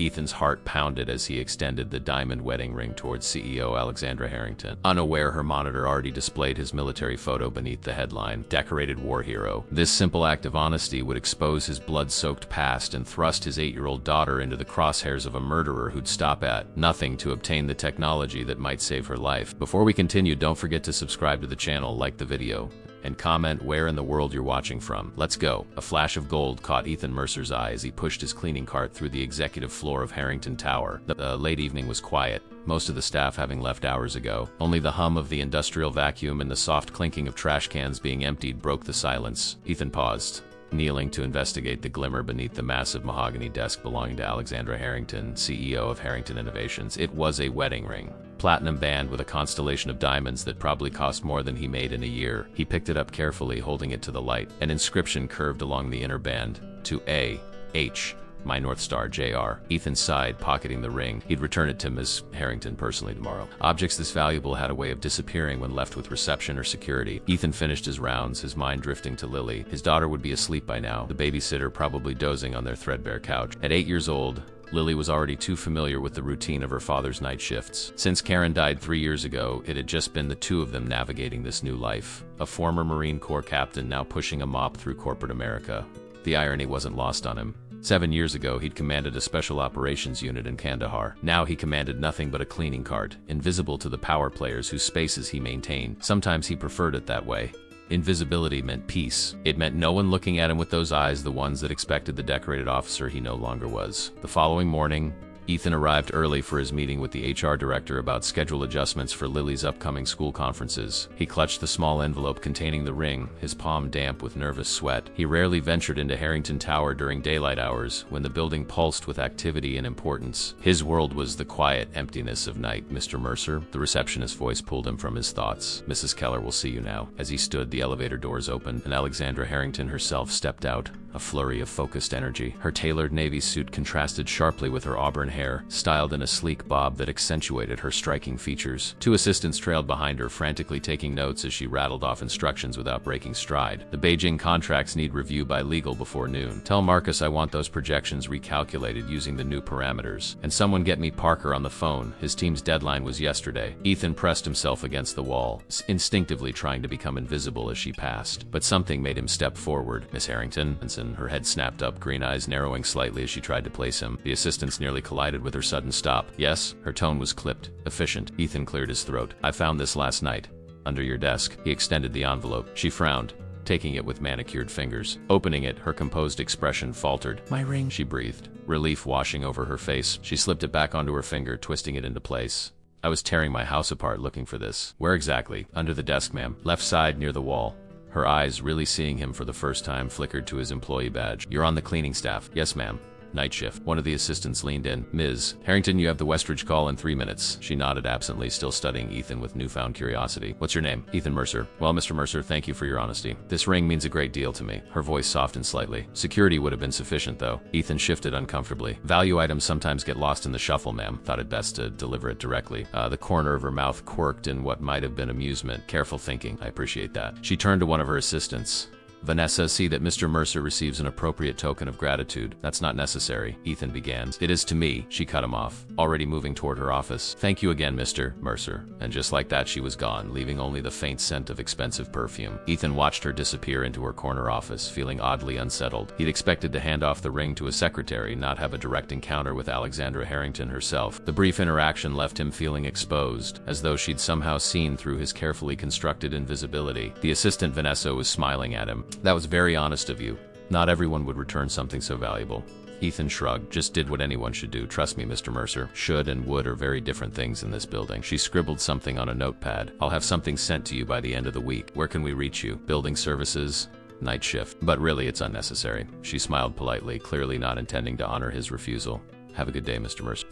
Ethan's heart pounded as he extended the diamond wedding ring towards CEO Alexandra Harrington. Unaware, her monitor already displayed his military photo beneath the headline, "Decorated War Hero." This simple act of honesty would expose his blood-soaked past and thrust his 8-year-old daughter into the crosshairs of a murderer who'd stop at nothing to obtain the technology that might save her life. Before we continue, don't forget to subscribe to the channel, like the video, and comment where in the world you're watching from. Let's go. A flash of gold caught Ethan Mercer's eye as he pushed his cleaning cart through the executive floor of Harrington Tower. The late evening was quiet, most of the staff having left hours ago. Only the hum of the industrial vacuum and the soft clinking of trash cans being emptied broke the silence. Ethan paused, kneeling to investigate the glimmer beneath the massive mahogany desk belonging to Alexandra Harrington, CEO of Harrington Innovations. It was a wedding ring. Platinum band with a constellation of diamonds that probably cost more than he made in a year. He picked it up carefully, holding it to the light. An inscription curved along the inner band. To A.H. My North Star, J.R. Ethan sighed, pocketing the ring. He'd return it to Ms. Harrington personally tomorrow. Objects this valuable had a way of disappearing when left with reception or security. Ethan finished his rounds, his mind drifting to Lily. His daughter would be asleep by now, the babysitter probably dozing on their threadbare couch. At 8 years old, Lily was already too familiar with the routine of her father's night shifts. Since Karen died 3 years ago, it had just been the two of them navigating this new life. A former Marine Corps captain now pushing a mop through corporate America. The irony wasn't lost on him. 7 years ago, he'd commanded a special operations unit in Kandahar. Now he commanded nothing but a cleaning cart, invisible to the power players whose spaces he maintained. Sometimes he preferred it that way. Invisibility meant peace. It meant no one looking at him with those eyes, the ones that expected the decorated officer he no longer was. The following morning, Ethan arrived early for his meeting with the HR director about schedule adjustments for Lily's upcoming school conferences. He clutched the small envelope containing the ring, his palm damp with nervous sweat. He rarely ventured into Harrington Tower during daylight hours, when the building pulsed with activity and importance. His world was the quiet emptiness of night. "Mr. Mercer?" The receptionist's voice pulled him from his thoughts. "Mrs. Keller will see you now." As he stood, the elevator doors opened, and Alexandra Harrington herself stepped out, a flurry of focused energy. Her tailored navy suit contrasted sharply with her auburn hair, styled in a sleek bob that accentuated her striking features. Two assistants trailed behind her, frantically taking notes as she rattled off instructions without breaking stride. "The Beijing contracts need review by legal before noon. Tell Marcus I want those projections recalculated using the new parameters. And someone get me Parker on the phone. His team's deadline was yesterday." Ethan pressed himself against the wall, instinctively trying to become invisible as she passed. But something made him step forward. "Miss Harrington?" Her head snapped up, green eyes narrowing slightly as she tried to place him. The assistants nearly collided with her sudden stop. "Yes?" Her tone was clipped, efficient. Ethan cleared his throat. "I found this last night. Under your desk." He extended the envelope. She frowned, taking it with manicured fingers. Opening it, her composed expression faltered. "My ring," she breathed, relief washing over her face. She slipped it back onto her finger, twisting it into place. "I was tearing my house apart looking for this." "Where exactly?" "Under the desk, ma'am. Left side near the wall." Her eyes, really seeing him for the first time, flickered to his employee badge. "You're on the cleaning staff?" "Yes, ma'am. Night shift." One of the assistants leaned in. "Ms. Harrington, you have the Westridge call in 3 minutes." She nodded absently, still studying Ethan with newfound curiosity. "What's your name?" "Ethan Mercer." "Well, Mr. Mercer, thank you for your honesty. This ring means a great deal to me." Her voice softened slightly. "Security would have been sufficient, though." Ethan shifted uncomfortably. "Value items sometimes get lost in the shuffle, ma'am. Thought it best to deliver it directly." The corner of her mouth quirked in what might have been amusement. "Careful thinking. I appreciate that." She turned to one of her assistants. "Vanessa, see that Mr. Mercer receives an appropriate token of gratitude." "That's not necessary," Ethan began. "It is to me." She cut him off, already moving toward her office. "Thank you again, Mr. Mercer." And just like that, she was gone, leaving only the faint scent of expensive perfume. Ethan watched her disappear into her corner office, feeling oddly unsettled. He'd expected to hand off the ring to a secretary, not have a direct encounter with Alexandra Harrington herself. The brief interaction left him feeling exposed, as though she'd somehow seen through his carefully constructed invisibility. The assistant Vanessa was smiling at him. "That was very honest of you. Not everyone would return something so valuable." Ethan shrugged. "Just did what anyone should do. Trust me, Mr. Mercer." Should and would are very different things in this building. She scribbled something on a notepad. "I'll have something sent to you by the end of the week. Where can we reach you?" "Building services, night shift." "But really, it's unnecessary." She smiled politely, clearly not intending to honor his refusal. "Have a good day, Mr. Mercer."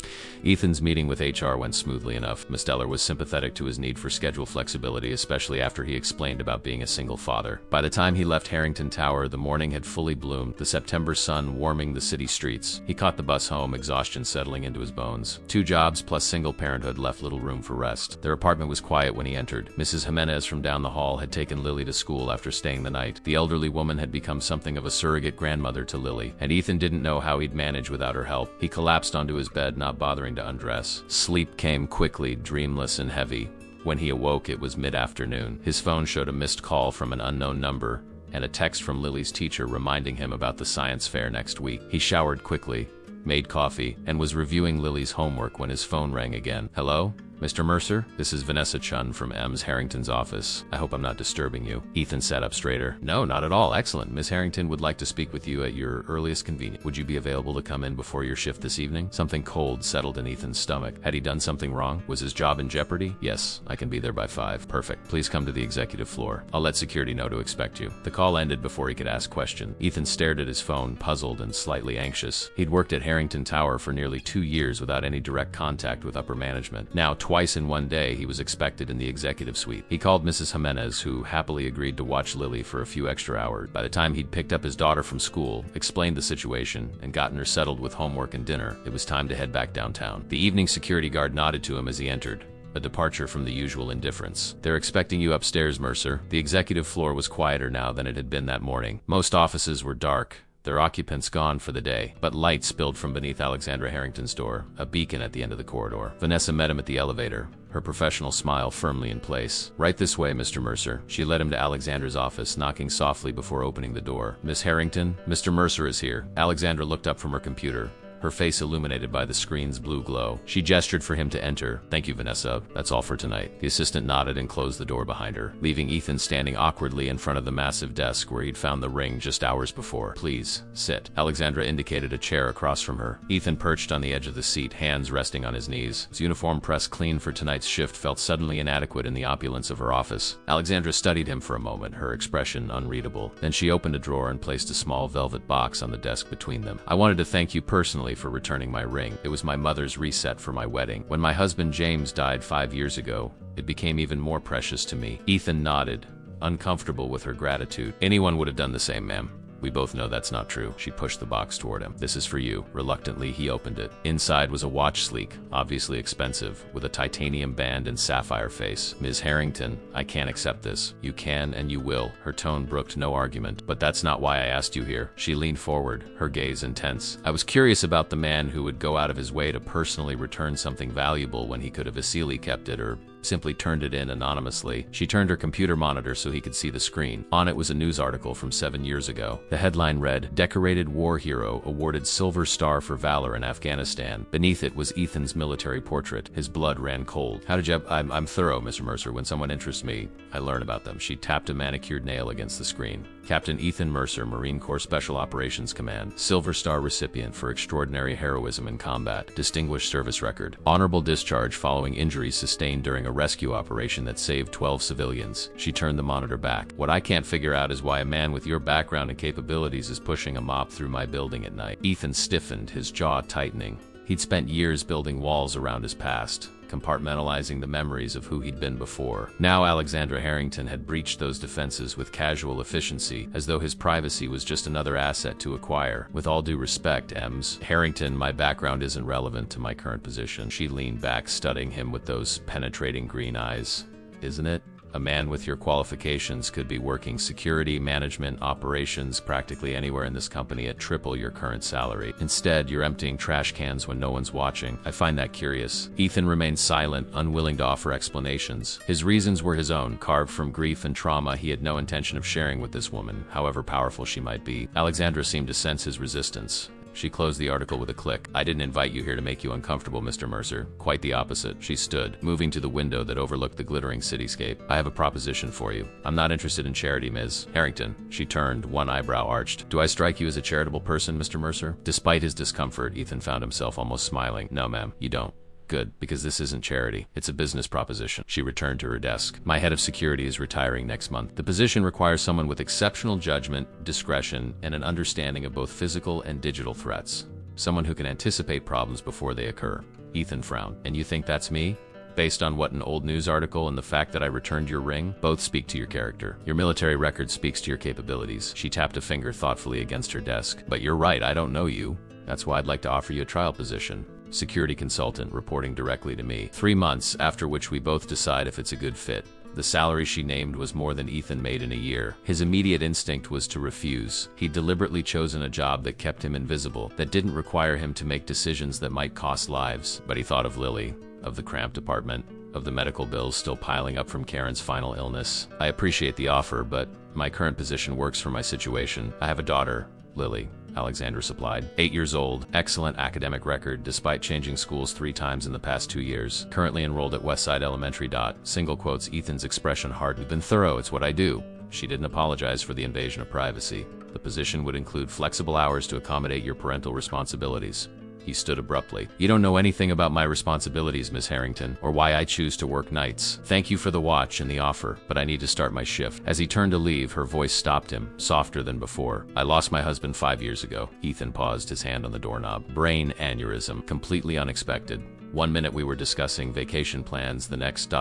Ethan's meeting with HR went smoothly enough. Ms. Steller was sympathetic to his need for schedule flexibility, especially after he explained about being a single father. By the time he left Harrington Tower, the morning had fully bloomed, the September sun warming the city streets. He caught the bus home, exhaustion settling into his bones. 2 jobs plus single parenthood left little room for rest. Their apartment was quiet when he entered. Mrs. Jimenez from down the hall had taken Lily to school after staying the night. The elderly woman had become something of a surrogate grandmother to Lily, and Ethan didn't know how he'd manage without her help. He collected collapsed onto his bed, not bothering to undress. Sleep came quickly, dreamless and heavy. When he awoke, it was mid-afternoon. His phone showed a missed call from an unknown number and a text from Lily's teacher reminding him about the science fair next week. He showered quickly, made coffee, and was reviewing Lily's homework when his phone rang again. Hello? Mr. Mercer? This is Vanessa Chun from Ms. Harrington's office. I hope I'm not disturbing you. Ethan sat up straighter. No, not at all. Excellent. Ms. Harrington would like to speak with you at your earliest convenience. Would you be available to come in before your shift this evening? Something cold settled in Ethan's stomach. Had he done something wrong? Was his job in jeopardy? Yes, I can be there by 5. Perfect. Please come to the executive floor. I'll let security know to expect you. The call ended before he could ask question. Ethan stared at his phone, puzzled and slightly anxious. He'd worked at Harrington Tower for nearly 2 years without any direct contact with upper management. Now, twice in one day, he was expected in the executive suite. He called Mrs. Jimenez, who happily agreed to watch Lily for a few extra hours. By the time he'd picked up his daughter from school, explained the situation, and gotten her settled with homework and dinner, it was time to head back downtown. The evening security guard nodded to him as he entered, a departure from the usual indifference. They're expecting you upstairs, Mercer. The executive floor was quieter now than it had been that morning. Most offices were dark, their occupants gone for the day, but light spilled from beneath Alexandra Harrington's door, a beacon at the end of the corridor. Vanessa met him at the elevator, her professional smile firmly in place. Right this way, Mr. Mercer. She led him to Alexandra's office, knocking softly before opening the door. Miss Harrington, Mr. Mercer is here. Alexandra looked up from her computer, her face illuminated by the screen's blue glow. She gestured for him to enter. Thank you, Vanessa. That's all for tonight. The assistant nodded and closed the door behind her, leaving Ethan standing awkwardly in front of the massive desk where he'd found the ring just hours before. Please, sit. Alexandra indicated a chair across from her. Ethan perched on the edge of the seat, hands resting on his knees. His uniform pressed clean for tonight's shift felt suddenly inadequate in the opulence of her office. Alexandra studied him for a moment, her expression unreadable. Then she opened a drawer and placed a small velvet box on the desk between them. I wanted to thank you personally for returning my ring. It was my mother's reset for my wedding. When my husband James died 5 years ago, it became even more precious to me. Ethan nodded, uncomfortable with her gratitude. Anyone would have done the same, ma'am. We both know that's not true. She pushed the box toward him. This is for you. Reluctantly, he opened it. Inside was a watch, sleek, obviously expensive, with a titanium band and sapphire face. Ms. Harrington, I can't accept this. You can and you will. Her tone brooked no argument. But that's not why I asked you here. She leaned forward, her gaze intense. I was curious about the man who would go out of his way to personally return something valuable when he could have easily kept it or simply turned it in anonymously. She turned her computer monitor so he could see the screen. On it was a news article from 7 years ago. The headline read, "Decorated War Hero Awarded Silver Star for Valor in Afghanistan." Beneath it was Ethan's military portrait. His blood ran cold. How did you... I'm thorough, Mr. Mercer. When someone interests me, I learn about them. She tapped a manicured nail against the screen. Captain Ethan Mercer, Marine Corps Special Operations Command. Silver Star recipient for extraordinary heroism in combat. Distinguished service record. Honorable discharge following injuries sustained during a rescue operation that saved 12 civilians. She turned the monitor back. What I can't figure out is why a man with your background and capabilities is pushing a mop through my building at night. Ethan stiffened, his jaw tightening. He'd spent years building walls around his past, compartmentalizing the memories of who he'd been before. Now Alexandra Harrington had breached those defenses with casual efficiency, as though his privacy was just another asset to acquire. With all due respect, Ms. Harrington, my background isn't relevant to my current position. She leaned back, studying him with those penetrating green eyes. Isn't it? A man with your qualifications could be working security, management, operations, practically anywhere in this company at triple your current salary. Instead, you're emptying trash cans when no one's watching. I find that curious. Ethan remained silent, unwilling to offer explanations. His reasons were his own, carved from grief and trauma he had no intention of sharing with this woman, however powerful she might be. Alexandra seemed to sense his resistance. She closed the article with a click. I didn't invite you here to make you uncomfortable, Mr. Mercer. Quite the opposite. She stood, moving to the window that overlooked the glittering cityscape. I have a proposition for you. I'm not interested in charity, Ms. Harrington. She turned, one eyebrow arched. Do I strike you as a charitable person, Mr. Mercer? Despite his discomfort, Ethan found himself almost smiling. No, ma'am, you don't. Good, because this isn't charity. It's a business proposition. She returned to her desk. My head of security is retiring next month. The position requires someone with exceptional judgment, discretion, and an understanding of both physical and digital threats. Someone who can anticipate problems before they occur. Ethan frowned. And you think that's me? Based on what, an old news article and the fact that I returned your ring? Both speak to your character. Your military record speaks to your capabilities. She tapped a finger thoughtfully against her desk. But you're right, I don't know you. That's why I'd like to offer you a trial position. Security consultant reporting directly to me. 3 months, after which we both decide if it's a good fit. The salary she named was more than Ethan made in a year. His immediate instinct was to refuse. He'd deliberately chosen a job that kept him invisible, that didn't require him to make decisions that might cost lives. But he thought of Lily, of the cramped apartment, of the medical bills still piling up from Karen's final illness. I appreciate the offer, but my current position works for my situation. I have a daughter, Lily, Alexandra supplied. 8 years old, excellent academic record despite changing schools 3 times in the past 2 years. Currently enrolled at Westside Elementary. Single quotes Ethan's expression hard. We've been thorough, it's what I do. She didn't apologize for the invasion of privacy. The position would include flexible hours to accommodate your parental responsibilities. He stood abruptly. You don't know anything about my responsibilities, Miss Harrington, or why I choose to work nights. Thank you for the watch and the offer, but I need to start my shift. As he turned to leave, her voice stopped him, softer than before. I lost my husband 5 years ago. Ethan paused, his hand on the doorknob. Brain aneurysm, completely unexpected. 1 minute we were discussing vacation plans, the next ...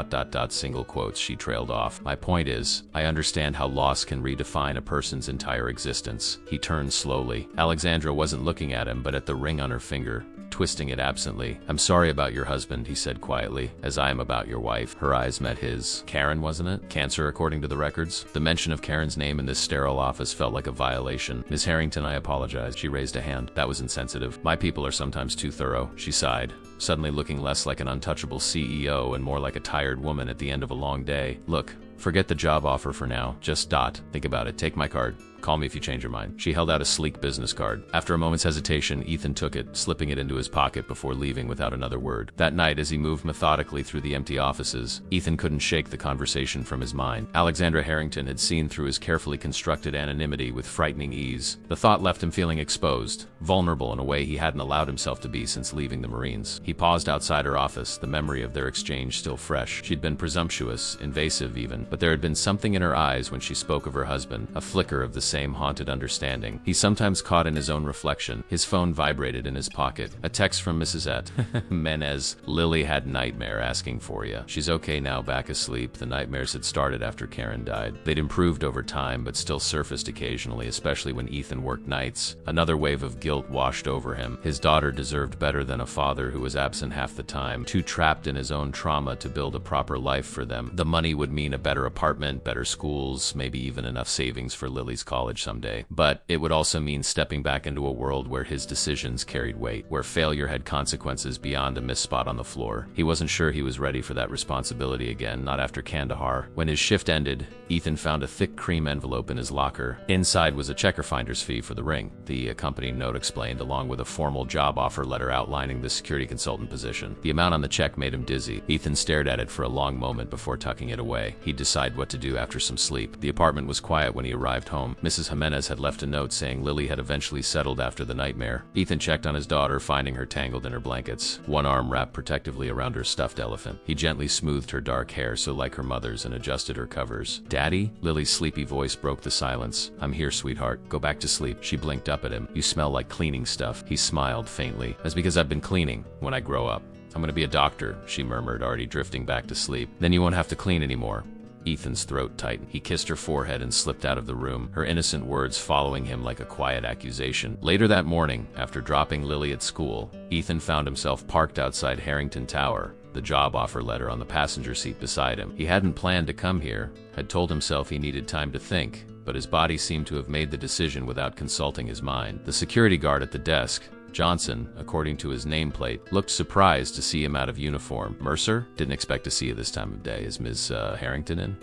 single quotes she trailed off. My point is, I understand how loss can redefine a person's entire existence. He turned slowly. Alexandra wasn't looking at him, but at the ring on her finger, twisting it absently. I'm sorry about your husband, he said quietly, as I am about your wife. Her eyes met his. Karen, wasn't it? Cancer, according to the records. The mention of Karen's name in this sterile office felt like a violation. Miss Harrington, I apologize. She raised a hand. That was insensitive. My people are sometimes too thorough. She sighed, suddenly looking less like an untouchable CEO and more like a tired woman at the end of a long day. Look, forget the job offer for now. Just think about it. Take my card. Call me if you change your mind. She held out a sleek business card. After a moment's hesitation, Ethan took it, slipping it into his pocket before leaving without another word. That night, as he moved methodically through the empty offices, Ethan couldn't shake the conversation from his mind. Alexandra Harrington had seen through his carefully constructed anonymity with frightening ease. The thought left him feeling exposed, vulnerable in a way he hadn't allowed himself to be since leaving the Marines. He paused outside her office, the memory of their exchange still fresh. She'd been presumptuous, invasive even, but there had been something in her eyes when she spoke of her husband, a flicker of the same haunted understanding. He sometimes caught in his own reflection. His phone vibrated in his pocket. A text from Mrs. Menez. Lily had nightmare asking for you. She's okay now, back asleep. The nightmares had started after Karen died. They'd improved over time, but still surfaced occasionally, especially when Ethan worked nights. Another wave of guilt washed over him. His daughter deserved better than a father who was absent half the time, too trapped in his own trauma to build a proper life for them. The money would mean a better apartment, better schools, maybe even enough savings for Lily's college someday. But it would also mean stepping back into a world where his decisions carried weight, where failure had consequences beyond a missed spot on the floor. He wasn't sure he was ready for that responsibility again, not after Kandahar. When his shift ended, Ethan found a thick cream envelope in his locker. Inside was a checker finder's fee for the ring, the accompanying note explained, along with a formal job offer letter outlining the security consultant position. The amount on the check made him dizzy. Ethan stared at it for a long moment before tucking it away. He'd decide what to do after some sleep. The apartment was quiet when he arrived home. Mrs. Jimenez had left a note saying Lily had eventually settled after the nightmare. Ethan checked on his daughter, finding her tangled in her blankets, one arm wrapped protectively around her stuffed elephant. He gently smoothed her dark hair so like her mother's and adjusted her covers. Daddy? Lily's sleepy voice broke the silence. I'm here, sweetheart. Go back to sleep. She blinked up at him. You smell like cleaning stuff. He smiled faintly. That's because I've been cleaning. When I grow up, I'm gonna be a doctor, she murmured, already drifting back to sleep. Then you won't have to clean anymore. Ethan's throat tightened. He kissed her forehead and slipped out of the room, her innocent words following him like a quiet accusation. Later that morning, after dropping Lily at school, Ethan found himself parked outside Harrington Tower, the job offer letter on the passenger seat beside him. He hadn't planned to come here, had told himself he needed time to think, but his body seemed to have made the decision without consulting his mind. The security guard at the desk, Johnson, according to his nameplate, looked surprised to see him out of uniform. Mercer? Didn't expect to see you this time of day. Is Ms. Harrington in?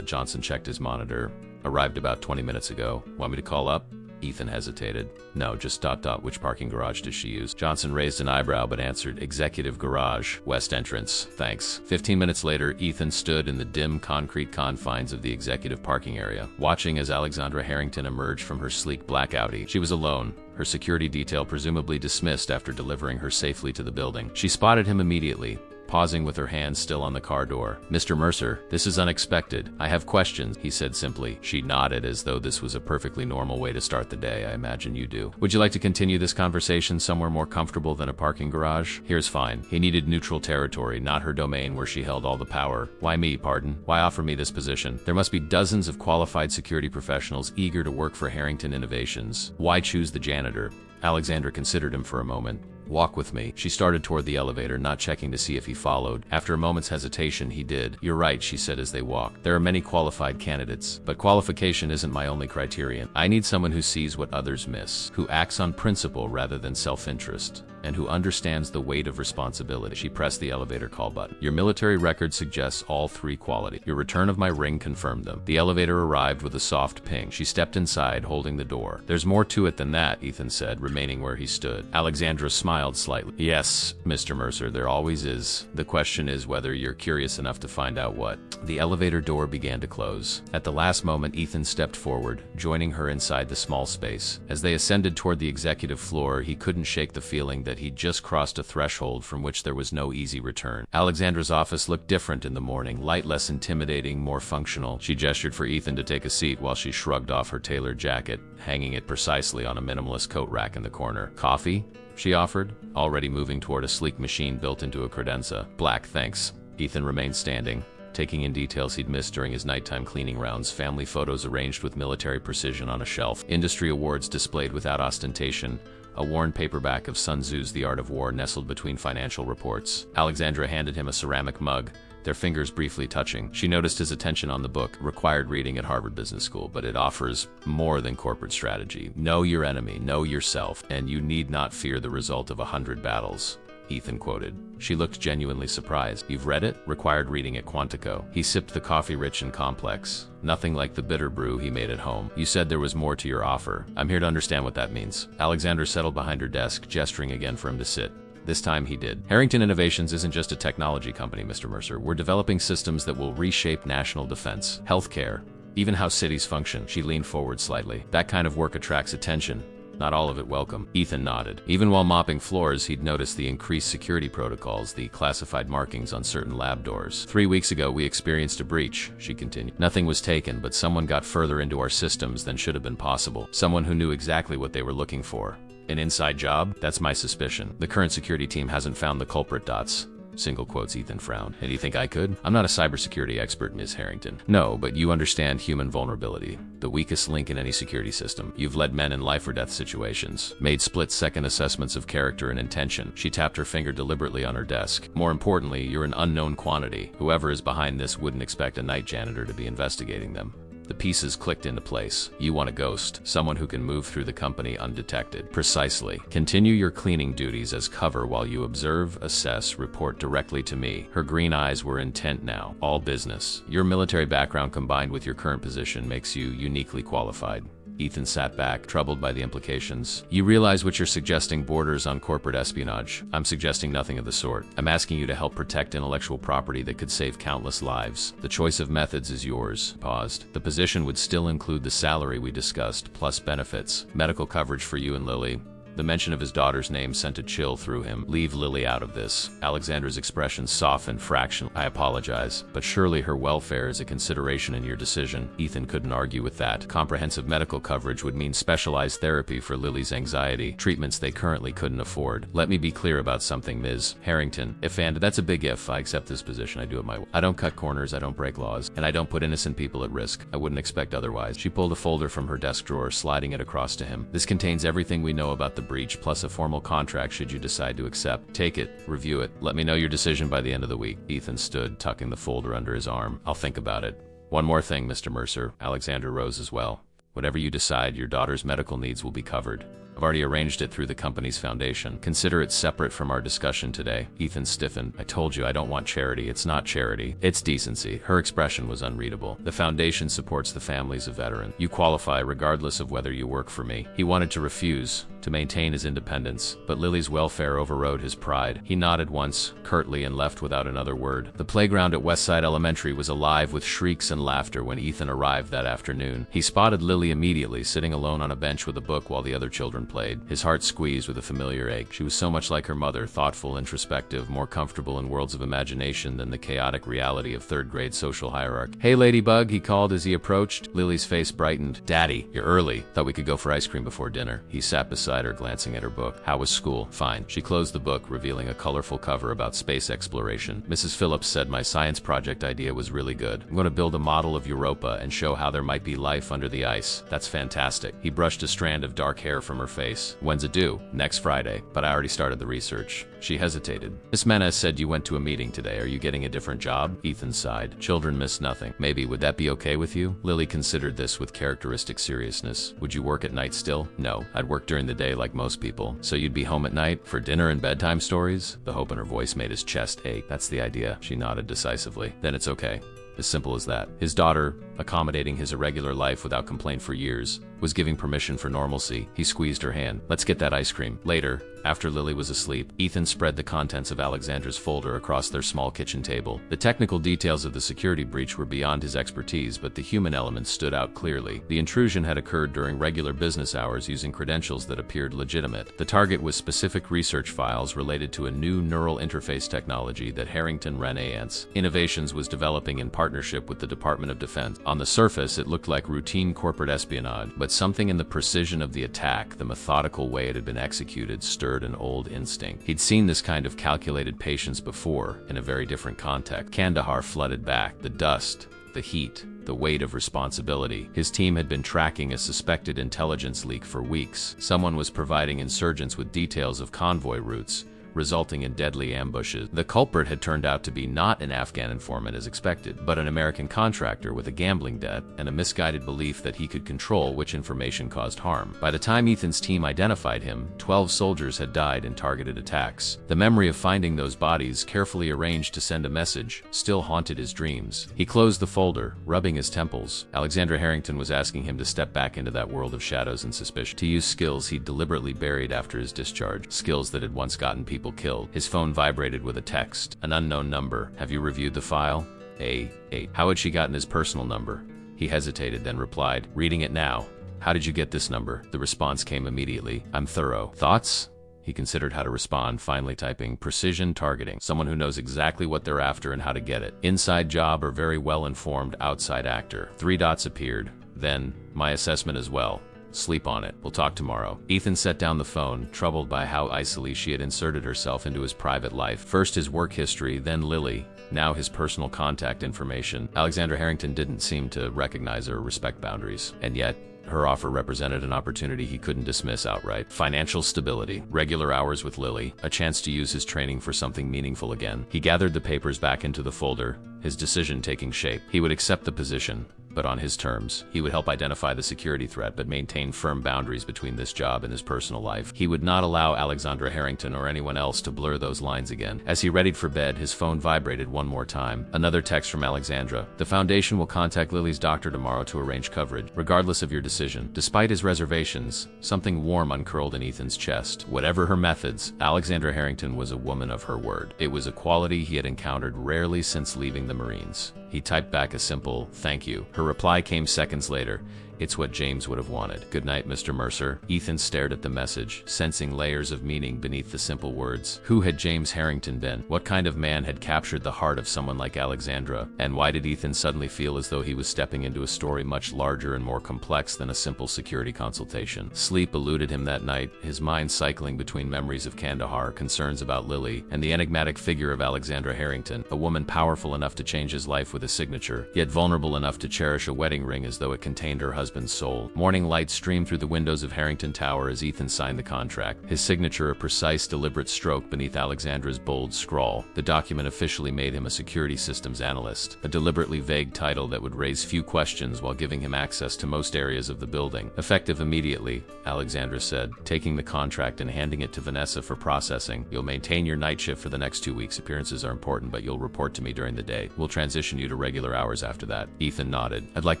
Johnson checked his monitor. Arrived about 20 minutes ago. Want me to call up? Ethan hesitated. No, just ... Which parking garage does she use? Johnson raised an eyebrow but answered, Executive Garage, West Entrance. Thanks. 15 minutes later, Ethan stood in the dim concrete confines of the executive parking area, watching as Alexandra Harrington emerged from her sleek black Audi. She was alone, her security detail presumably dismissed after delivering her safely to the building. She spotted him immediately, pausing with her hand still on the car door. Mr. Mercer, this is unexpected. I have questions, he said simply. She nodded as though this was a perfectly normal way to start the day. I imagine you do. Would you like to continue this conversation somewhere more comfortable than a parking garage? Here's fine. He needed neutral territory, not her domain where she held all the power. Why me, pardon? Why offer me this position? There must be dozens of qualified security professionals eager to work for Harrington Innovations. Why choose the janitor? Alexandra considered him for a moment. "Walk with me." She started toward the elevator, not checking to see if he followed. After a moment's hesitation, he did. "You're right," she said as they walked. "There are many qualified candidates, but qualification isn't my only criterion. I need someone who sees what others miss, who acts on principle rather than self-interest, and who understands the weight of responsibility." She pressed the elevator call button. "Your military record suggests all three qualities. Your return of my ring confirmed them." The elevator arrived with a soft ping. She stepped inside, holding the door. "There's more to it than that," Ethan said, remaining where he stood. Alexandra smiled slightly. "Yes, Mr. Mercer, there always is. The question is whether you're curious enough to find out what." The elevator door began to close. At the last moment, Ethan stepped forward, joining her inside the small space. As they ascended toward the executive floor, he couldn't shake the feeling that he'd just crossed a threshold from which there was no easy return. Alexandra's office looked different in the morning, light, less intimidating, more functional. She gestured for Ethan to take a seat while she shrugged off her tailored jacket, hanging it precisely on a minimalist coat rack in the corner. "Coffee?" she offered, already moving toward a sleek machine built into a credenza. "Black, thanks." Ethan remained standing, taking in details he'd missed during his nighttime cleaning rounds, family photos arranged with military precision on a shelf, industry awards displayed without ostentation, a worn paperback of Sun Tzu's The Art of War nestled between financial reports. Alexandra handed him a ceramic mug, their fingers briefly touching. She noticed his attention on the book, required reading at Harvard Business School, but it offers more than corporate strategy. Know your enemy, know yourself, and you need not fear the result of 100 battles. Ethan quoted. She looked genuinely surprised. "You've read it?" "Required reading at Quantico." He sipped the coffee, rich and complex. Nothing like the bitter brew he made at home. "You said there was more to your offer. I'm here to understand what that means." Alexandra settled behind her desk, gesturing again for him to sit. This time he did. "Harrington Innovations isn't just a technology company, Mr. Mercer. We're developing systems that will reshape national defense, healthcare, even how cities function." She leaned forward slightly. "That kind of work attracts attention. Not all of it welcome." Ethan nodded. Even while mopping floors, he'd noticed the increased security protocols, the classified markings on certain lab doors. 3 weeks ago, we experienced a breach," she continued. "Nothing was taken, but someone got further into our systems than should have been possible. Someone who knew exactly what they were looking for. An inside job? That's my suspicion. The current security team hasn't found the culprit dots." Single quotes. Ethan frowned. "And you think I could?" "I'm not a cybersecurity expert, Ms. Harrington." "No, but you understand human vulnerability, the weakest link in any security system. You've led men in life or death situations, made split-second assessments of character and intention." She tapped her finger deliberately on her desk. "More importantly, you're an unknown quantity. Whoever is behind this wouldn't expect a night janitor to be investigating them." The pieces clicked into place. "You want a ghost, someone who can move through the company undetected." "Precisely. Continue your cleaning duties as cover while you observe, assess, report directly to me." Her green eyes were intent now. "All business. Your military background combined with your current position makes you uniquely qualified." Ethan sat back, troubled by the implications. "You realize what you're suggesting borders on corporate espionage." "I'm suggesting nothing of the sort. I'm asking you to help protect intellectual property that could save countless lives. The choice of methods is yours." Paused. "The position would still include the salary we discussed, plus benefits, medical coverage for you and Lily." The mention of his daughter's name sent a chill through him. "Leave Lily out of this." Alexandra's expression softened fractionally. "I apologize, but surely her welfare is a consideration in your decision." Ethan couldn't argue with that. Comprehensive medical coverage would mean specialized therapy for Lily's anxiety, treatments they currently couldn't afford. "Let me be clear about something, Ms. Harrington. If, and that's a big if, I accept this position, I do it my way. I don't cut corners, I don't break laws, and I don't put innocent people at risk. I wouldn't expect otherwise." She pulled a folder from her desk drawer, sliding it across to him. "This contains everything we know about the breach, plus a formal contract should you decide to accept. Take it, review it. Let me know your decision by the end of the week." Ethan stood, tucking the folder under his arm. "I'll think about it." "One more thing, Mr. Mercer." Alexandra rose as well. "Whatever you decide, your daughter's medical needs will be covered. I've already arranged it through the company's foundation. Consider it separate from our discussion today." Ethan stiffened. "I told you I don't want charity. It's not charity. It's decency." Her expression was unreadable. "The foundation supports the families of veterans. You qualify regardless of whether you work for me." He wanted to refuse, to maintain his independence, but Lily's welfare overrode his pride. He nodded once, curtly, and left without another word. The playground at Westside Elementary was alive with shrieks and laughter when Ethan arrived that afternoon. He spotted Lily immediately, sitting alone on a bench with a book while the other children played. His heart squeezed with a familiar ache. She was so much like her mother, thoughtful, introspective, more comfortable in worlds of imagination than the chaotic reality of third-grade social hierarchy. "Hey, Ladybug," he called as he approached. Lily's face brightened. "Daddy, you're early. Thought we could go for ice cream before dinner." He sat beside beside her, glancing at her book. How was school? Fine. She closed the book, revealing a colorful cover about space exploration. Mrs. Phillips said my science project idea was really good. I'm going to build a model of Europa and show how there might be life under the ice. That's fantastic. He brushed a strand of dark hair from her face. When's it due? Next Friday. But I already started the research. She hesitated. Miss Mena said you went to a meeting today. Are you getting a different job? Ethan sighed. Children miss nothing. Maybe. Would that be okay with you? Lily considered this with characteristic seriousness. Would you work at night still? No. I'd work during the day like most people. So you'd be home at night for dinner and bedtime stories? The hope in her voice made his chest ache. That's the idea. She nodded decisively. Then it's okay. As simple as that. His daughter, accommodating his irregular life without complaint for years, was giving permission for normalcy. He squeezed her hand. Let's get that ice cream. Later, after Lily was asleep, Ethan spread the contents of Alexandra's folder across their small kitchen table. The technical details of the security breach were beyond his expertise, but the human element stood out clearly. The intrusion had occurred during regular business hours using credentials that appeared legitimate. The target was specific research files related to a new neural interface technology that Harrington Renaissance Innovations was developing in partnership with the Department of Defense. On the surface, it looked like routine corporate espionage, but something in the precision of the attack, the methodical way it had been executed, stirred an old instinct. He'd seen this kind of calculated patience before, in a very different context. Kandahar flooded back. The dust, the heat, the weight of responsibility. His team had been tracking a suspected intelligence leak for weeks. Someone was providing insurgents with details of convoy routes, resulting in deadly ambushes. The culprit had turned out to be not an Afghan informant as expected, but an American contractor with a gambling debt and a misguided belief that he could control which information caused harm. By the time Ethan's team identified him, 12 soldiers had died in targeted attacks. The memory of finding those bodies, carefully arranged to send a message, still haunted his dreams. He closed the folder, rubbing his temples. Alexandra Harrington was asking him to step back into that world of shadows and suspicion, to use skills he'd deliberately buried after his discharge, skills that had once gotten people killed. His phone vibrated with a text. An unknown number. Have you reviewed the file? A8. How had she gotten his personal number? He hesitated, then replied, reading it now. How did you get this number? The response came immediately. I'm thorough. Thoughts? He considered how to respond, finally typing, precision targeting. Someone who knows exactly what they're after and how to get it. Inside job or very well-informed outside actor. 3 dots appeared. Then, my assessment as well. Sleep on it. We'll talk tomorrow. Ethan set down the phone, troubled by how icily she had inserted herself into his private life. First his work history, then Lily, now his personal contact information. Alexandra Harrington didn't seem to recognize or respect boundaries. And yet, her offer represented an opportunity he couldn't dismiss outright. Financial stability, regular hours with Lily, a chance to use his training for something meaningful again. He gathered the papers back into the folder, his decision taking shape. He would accept the position, but on his terms. He would help identify the security threat, but maintain firm boundaries between this job and his personal life. He would not allow Alexandra Harrington or anyone else to blur those lines again. As he readied for bed, his phone vibrated one more time. Another text from Alexandra. The Foundation will contact Lily's doctor tomorrow to arrange coverage, regardless of your decision. Despite his reservations, something warm uncurled in Ethan's chest. Whatever her methods, Alexandra Harrington was a woman of her word. It was a quality he had encountered rarely since leaving the Marines. He typed back a simple, thank you. Her reply came seconds later. It's what James would have wanted. Good night, Mr. Mercer. Ethan stared at the message, sensing layers of meaning beneath the simple words. Who had James Harrington been? What kind of man had captured the heart of someone like Alexandra? And why did Ethan suddenly feel as though he was stepping into a story much larger and more complex than a simple security consultation? Sleep eluded him that night, his mind cycling between memories of Kandahar, concerns about Lily, and the enigmatic figure of Alexandra Harrington, a woman powerful enough to change his life with a signature, yet vulnerable enough to cherish a wedding ring as though it contained her husband's soul. Morning light streamed through the windows of Harrington Tower as Ethan signed the contract, his signature a precise, deliberate stroke beneath Alexandra's bold scrawl. The document officially made him a security systems analyst, a deliberately vague title that would raise few questions while giving him access to most areas of the building. Effective immediately, Alexandra said, taking the contract and handing it to Vanessa for processing. You'll maintain your night shift for the next 2 weeks. Appearances are important, but you'll report to me during the day. We'll transition you to regular hours after that. Ethan nodded. I'd like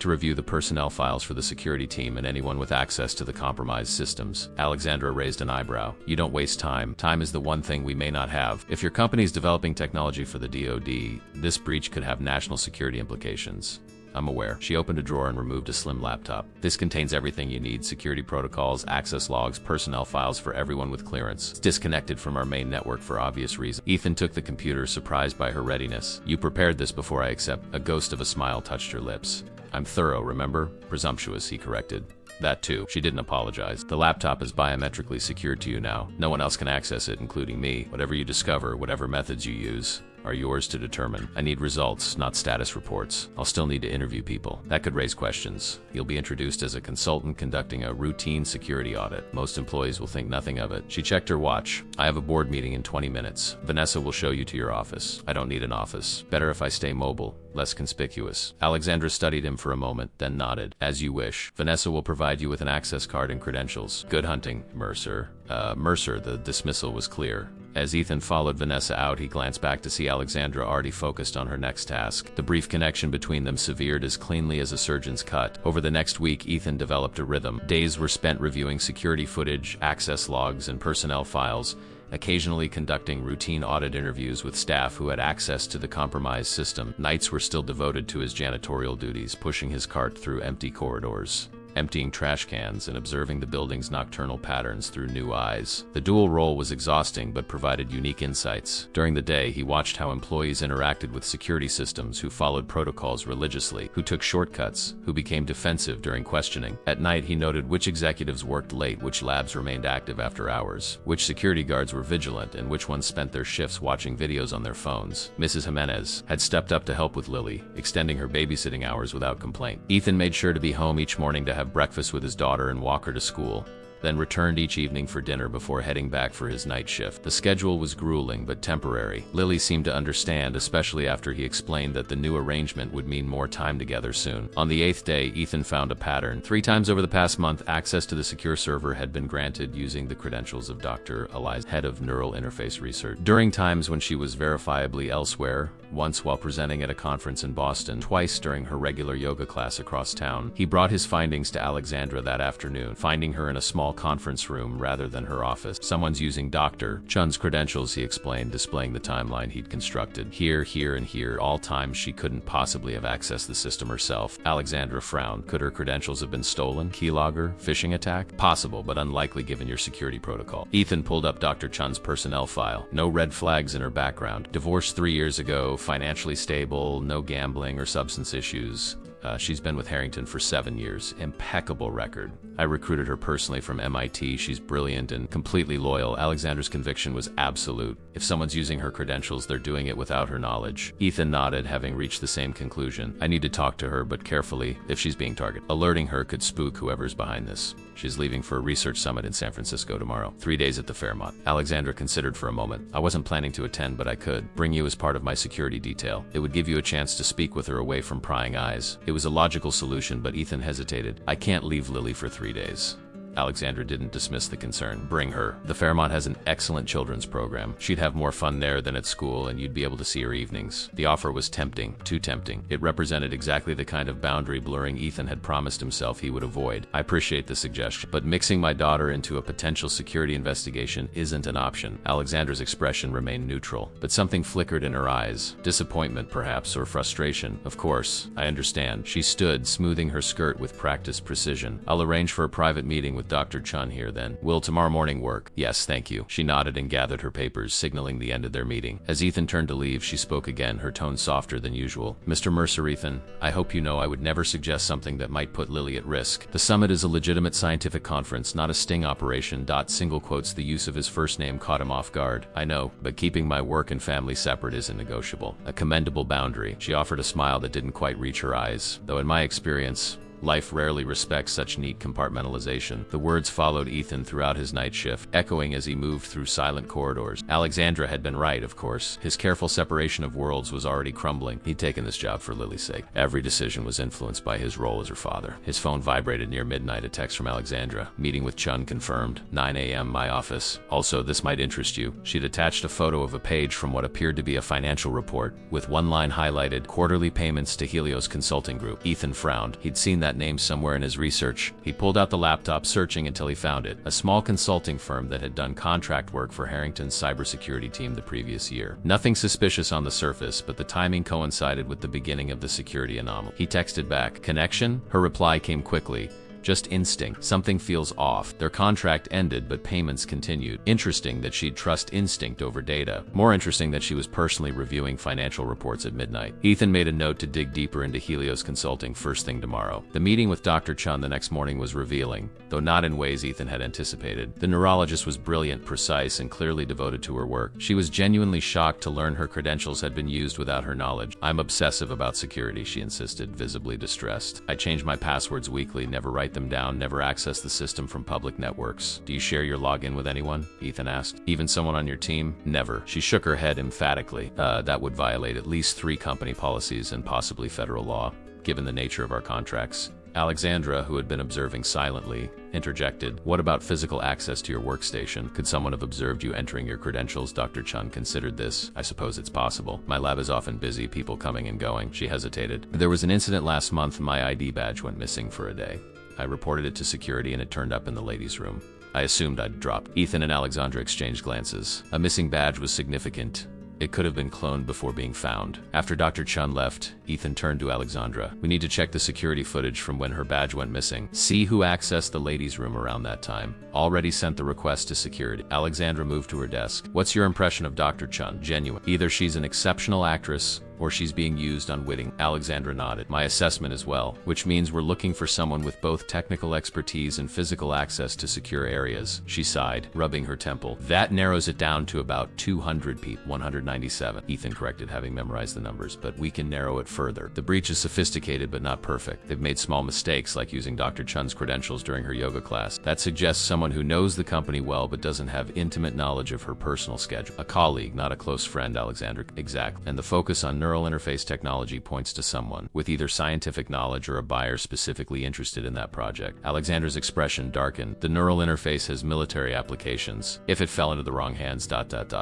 to review the personnel files for the security team and anyone with access to the compromised systems. Alexandra raised an eyebrow. You don't waste time. Time is the one thing we may not have. If your company is developing technology for the DoD, this breach could have national security implications. I'm aware. She opened a drawer and removed a slim laptop. This contains everything you need: security protocols, access logs, personnel files for everyone with clearance. It's disconnected from our main network for obvious reasons. Ethan took the computer, surprised by her readiness. You prepared this before I accept. A ghost of a smile touched her lips. I'm thorough, remember? Presumptuous, he corrected. That too. She didn't apologize. The laptop is biometrically secured to you now. No one else can access it, including me. Whatever you discover, whatever methods you use, are yours to determine. I need results, not status reports. I'll still need to interview people. That could raise questions. You'll be introduced as a consultant conducting a routine security audit. Most employees will think nothing of it. She checked her watch. I have a board meeting in 20 minutes. Vanessa will show you to your office. I don't need an office. Better if I stay mobile, less conspicuous. Alexandra studied him for a moment, then nodded. As you wish. Vanessa will provide you with an access card and credentials. Good hunting, Mercer. Mercer, the dismissal was clear. As Ethan followed Vanessa out, he glanced back to see Alexandra already focused on her next task. The brief connection between them severed as cleanly as a surgeon's cut. Over the next week, Ethan developed a rhythm. Days were spent reviewing security footage, access logs, and personnel files, occasionally conducting routine audit interviews with staff who had access to the compromised system. Nights were still devoted to his janitorial duties, pushing his cart through empty corridors, emptying trash cans, and observing the building's nocturnal patterns through new eyes. The dual role was exhausting but provided unique insights. During the day, he watched how employees interacted with security systems, who followed protocols religiously, who took shortcuts, who became defensive during questioning. At night, he noted which executives worked late, which labs remained active after hours, which security guards were vigilant, and which ones spent their shifts watching videos on their phones. Mrs. Jimenez had stepped up to help with Lily, extending her babysitting hours without complaint. Ethan made sure to be home each morning to have breakfast with his daughter and walk her to school, then returned each evening for dinner before heading back for his night shift. The schedule was grueling but temporary. Lily seemed to understand, especially after he explained that the new arrangement would mean more time together soon. On the 8th day, Ethan found a pattern. 3 times over the past month, access to the secure server had been granted using the credentials of Dr. Eliza, head of neural interface research. During times when she was verifiably elsewhere, once while presenting at a conference in Boston, twice during her regular yoga class across town, he brought his findings to Alexandra that afternoon, finding her in a small conference room rather than her office. Someone's using Dr. Chun's credentials, he explained, displaying the timeline he'd constructed. Here, and here, all times she couldn't possibly have accessed the system herself. Alexandra frowned. Could her credentials have been stolen? Keylogger? Phishing attack? Possible, but unlikely given your security protocol. Ethan pulled up Dr. Chun's personnel file. No red flags in her background. Divorced 3 years ago, financially stable, no gambling or substance issues. She's been with Harrington for 7 years. Impeccable record. I recruited her personally from MIT. She's brilliant and completely loyal. Alexandra's conviction was absolute. If someone's using her credentials, they're doing it without her knowledge. Ethan nodded, having reached the same conclusion. I need to talk to her, but carefully, if she's being targeted. Alerting her could spook whoever's behind this. She's leaving for a research summit in San Francisco tomorrow. 3 days at the Fairmont. Alexandra considered for a moment. I wasn't planning to attend, but I could bring you as part of my security detail. It would give you a chance to speak with her away from prying eyes. It was a logical solution, but Ethan hesitated. I can't leave Lily for 3 days. Alexandra didn't dismiss the concern. Bring her. The Fairmont has an excellent children's program. She'd have more fun there than at school, and you'd be able to see her evenings. The offer was tempting, too tempting. It represented exactly the kind of boundary blurring Ethan had promised himself he would avoid. I appreciate the suggestion, but mixing my daughter into a potential security investigation isn't an option. Alexandra's expression remained neutral, but something flickered in her eyes. Disappointment, perhaps, or frustration. Of course, I understand. She stood, smoothing her skirt with practiced precision. I'll arrange for a private meeting with Dr. Chun here then. Will tomorrow morning work? Yes, thank you. She nodded and gathered her papers, signaling the end of their meeting. As Ethan turned to leave, she spoke again, her tone softer than usual. Mr. Mercer, Ethan, I hope you know I would never suggest something that might put Lily at risk. The summit is a legitimate scientific conference, not a sting operation. Single quotes, the use of his first name caught him off guard. I know, but keeping my work and family separate isn't negotiable. A commendable boundary. She offered a smile that didn't quite reach her eyes, though in my experience, life rarely respects such neat compartmentalization. The words followed Ethan throughout his night shift, echoing as he moved through silent corridors. Alexandra had been right, of course. His careful separation of worlds was already crumbling. He'd taken this job for Lily's sake. Every decision was influenced by his role as her father. His phone vibrated near midnight, a text from Alexandra. Meeting with Chun confirmed. 9 a.m. my office. Also, this might interest you. She'd attached a photo of a page from what appeared to be a financial report, with one line highlighted, quarterly payments to Helios Consulting Group. Ethan frowned. He'd seen that name somewhere in his research. He pulled out the laptop, searching until he found it. A small consulting firm that had done contract work for Harrington's cybersecurity team the previous year. Nothing suspicious on the surface, but the timing coincided with the beginning of the security anomaly. He texted back, "Connection?" Her reply came quickly. Just instinct. Something feels off. Their contract ended, but payments continued. Interesting that she'd trust instinct over data. More interesting that she was personally reviewing financial reports at midnight. Ethan made a note to dig deeper into Helios Consulting first thing tomorrow. The meeting with Dr. Chun the next morning was revealing, though not in ways Ethan had anticipated. The neurologist was brilliant, precise, and clearly devoted to her work. She was genuinely shocked to learn her credentials had been used without her knowledge. "I'm obsessive about security," she insisted, visibly distressed. "I change my passwords weekly, never write them down, never access the system from public networks." "Do you share your login with anyone?" Ethan asked. "Even someone on your team?" "Never." She shook her head emphatically. That would violate at least 3 company policies and possibly federal law, given the nature of our contracts." Alexandra, who had been observing silently, interjected. "What about physical access to your workstation? Could someone have observed you entering your credentials?" Dr. Chun considered this. "I suppose it's possible. My lab is often busy, people coming and going." She hesitated. "There was an incident last month. My ID badge went missing for a day. I reported it to security and it turned up in the ladies' room. I assumed I'd dropped." Ethan and Alexandra exchanged glances. A missing badge was significant. It could have been cloned before being found. After Dr. Chun left, Ethan turned to Alexandra. "We need to check the security footage from when her badge went missing. See who accessed the ladies' room around that time." "Already sent the request to security." Alexandra moved to her desk. "What's your impression of Dr. Chun?" "Genuine. Either she's an exceptional actress or she's being used unwitting." Alexandra nodded. "My assessment as well, which means we're looking for someone with both technical expertise and physical access to secure areas." She sighed, rubbing her temple. "That narrows it down to about 200 people." 197. Ethan corrected, having memorized the numbers. "But we can narrow it further. The breach is sophisticated but not perfect. They've made small mistakes, like using Dr. Chun's credentials during her yoga class. That suggests someone who knows the company well but doesn't have intimate knowledge of her personal schedule. A colleague, not a close friend." Alexandra. "Exactly. And the focus on neural interface technology points to someone with either scientific knowledge or a buyer specifically interested in that project." Alexandra's expression darkened. "The neural interface has military applications. If it fell into the wrong hands, ...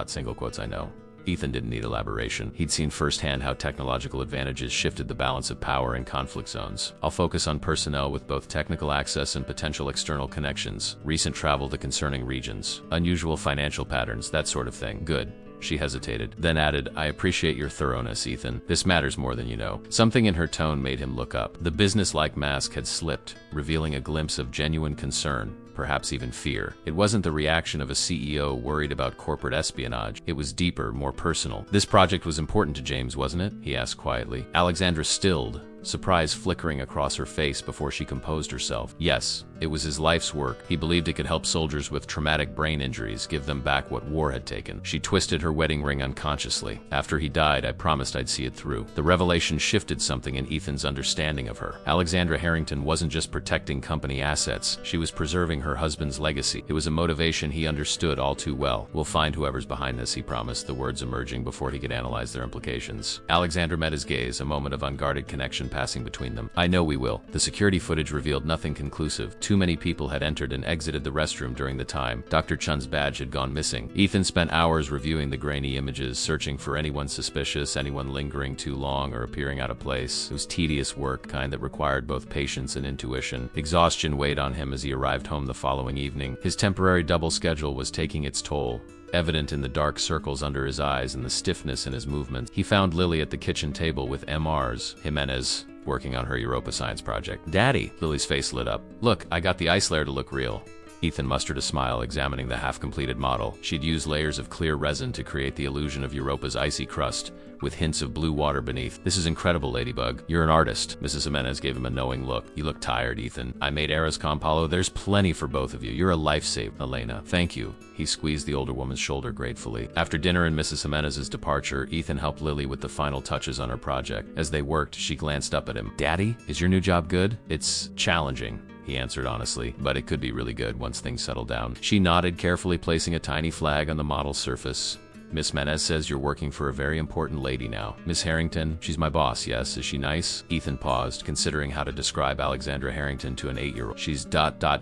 single quotes, I know." Ethan didn't need elaboration. He'd seen firsthand how technological advantages shifted the balance of power in conflict zones. "I'll focus on personnel with both technical access and potential external connections, recent travel to concerning regions, unusual financial patterns, that sort of thing." "Good." She hesitated, then added, "I appreciate your thoroughness, Ethan. This matters more than you know." Something in her tone made him look up. The business-like mask had slipped, revealing a glimpse of genuine concern, perhaps even fear. It wasn't the reaction of a CEO worried about corporate espionage. It was deeper, more personal. "This project was important to James, wasn't it?" he asked quietly. Alexandra stilled, surprise flickering across her face before she composed herself. "Yes, it was his life's work. He believed it could help soldiers with traumatic brain injuries, give them back what war had taken." She twisted her wedding ring unconsciously. "After he died, I promised I'd see it through." The revelation shifted something in Ethan's understanding of her. Alexandra Harrington wasn't just protecting company assets, she was preserving her husband's legacy. It was a motivation he understood all too well. "We'll find whoever's behind this," he promised, the words emerging before he could analyze their implications. Alexandra met his gaze, a moment of unguarded connection passing between them. "I know we will." The security footage revealed nothing conclusive. Too many people had entered and exited the restroom during the time Dr. Chun's badge had gone missing. Ethan spent hours reviewing the grainy images, searching for anyone suspicious, anyone lingering too long or appearing out of place. It was tedious work, kind that required both patience and intuition. Exhaustion weighed on him as he arrived home the following evening. His temporary double schedule was taking its toll, evident in the dark circles under his eyes and the stiffness in his movements. He found Lily at the kitchen table with MRs, Jimenez, working on her Europa science project. "Daddy!" Lily's face lit up. "Look, I got the ice layer to look real." Ethan mustered a smile, examining the half-completed model. She'd used layers of clear resin to create the illusion of Europa's icy crust, with hints of blue water beneath. "This is incredible, Ladybug. You're an artist." Mrs. Jimenez gave him a knowing look. "You look tired, Ethan." "I made Eras Compalo. There's plenty for both of you. You're a lifesaver." "Elena." "Thank you." He squeezed the older woman's shoulder gratefully. After dinner and Mrs. Jimenez's departure, Ethan helped Lily with the final touches on her project. As they worked, she glanced up at him. "Daddy, is your new job good?" "It's challenging," he answered honestly, "but it could be really good once things settle down." She nodded, carefully placing a tiny flag on the model's surface. "Miss Menez says you're working for a very important lady now." "Miss Harrington? She's my boss, yes. Is she nice?" Ethan paused, considering how to describe Alexandra Harrington to an 8-year-old. "She's ...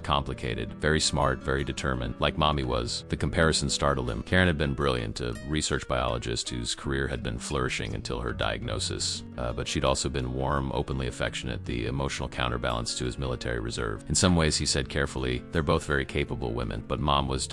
complicated. Very smart, very determined, like Mommy was." The comparison startled him. Karen had been brilliant, a research biologist whose career had been flourishing until her diagnosis. But she'd also been warm, openly affectionate, the emotional counterbalance to his military reserve. In some ways, he said carefully, they're both very capable women, but Mom was ...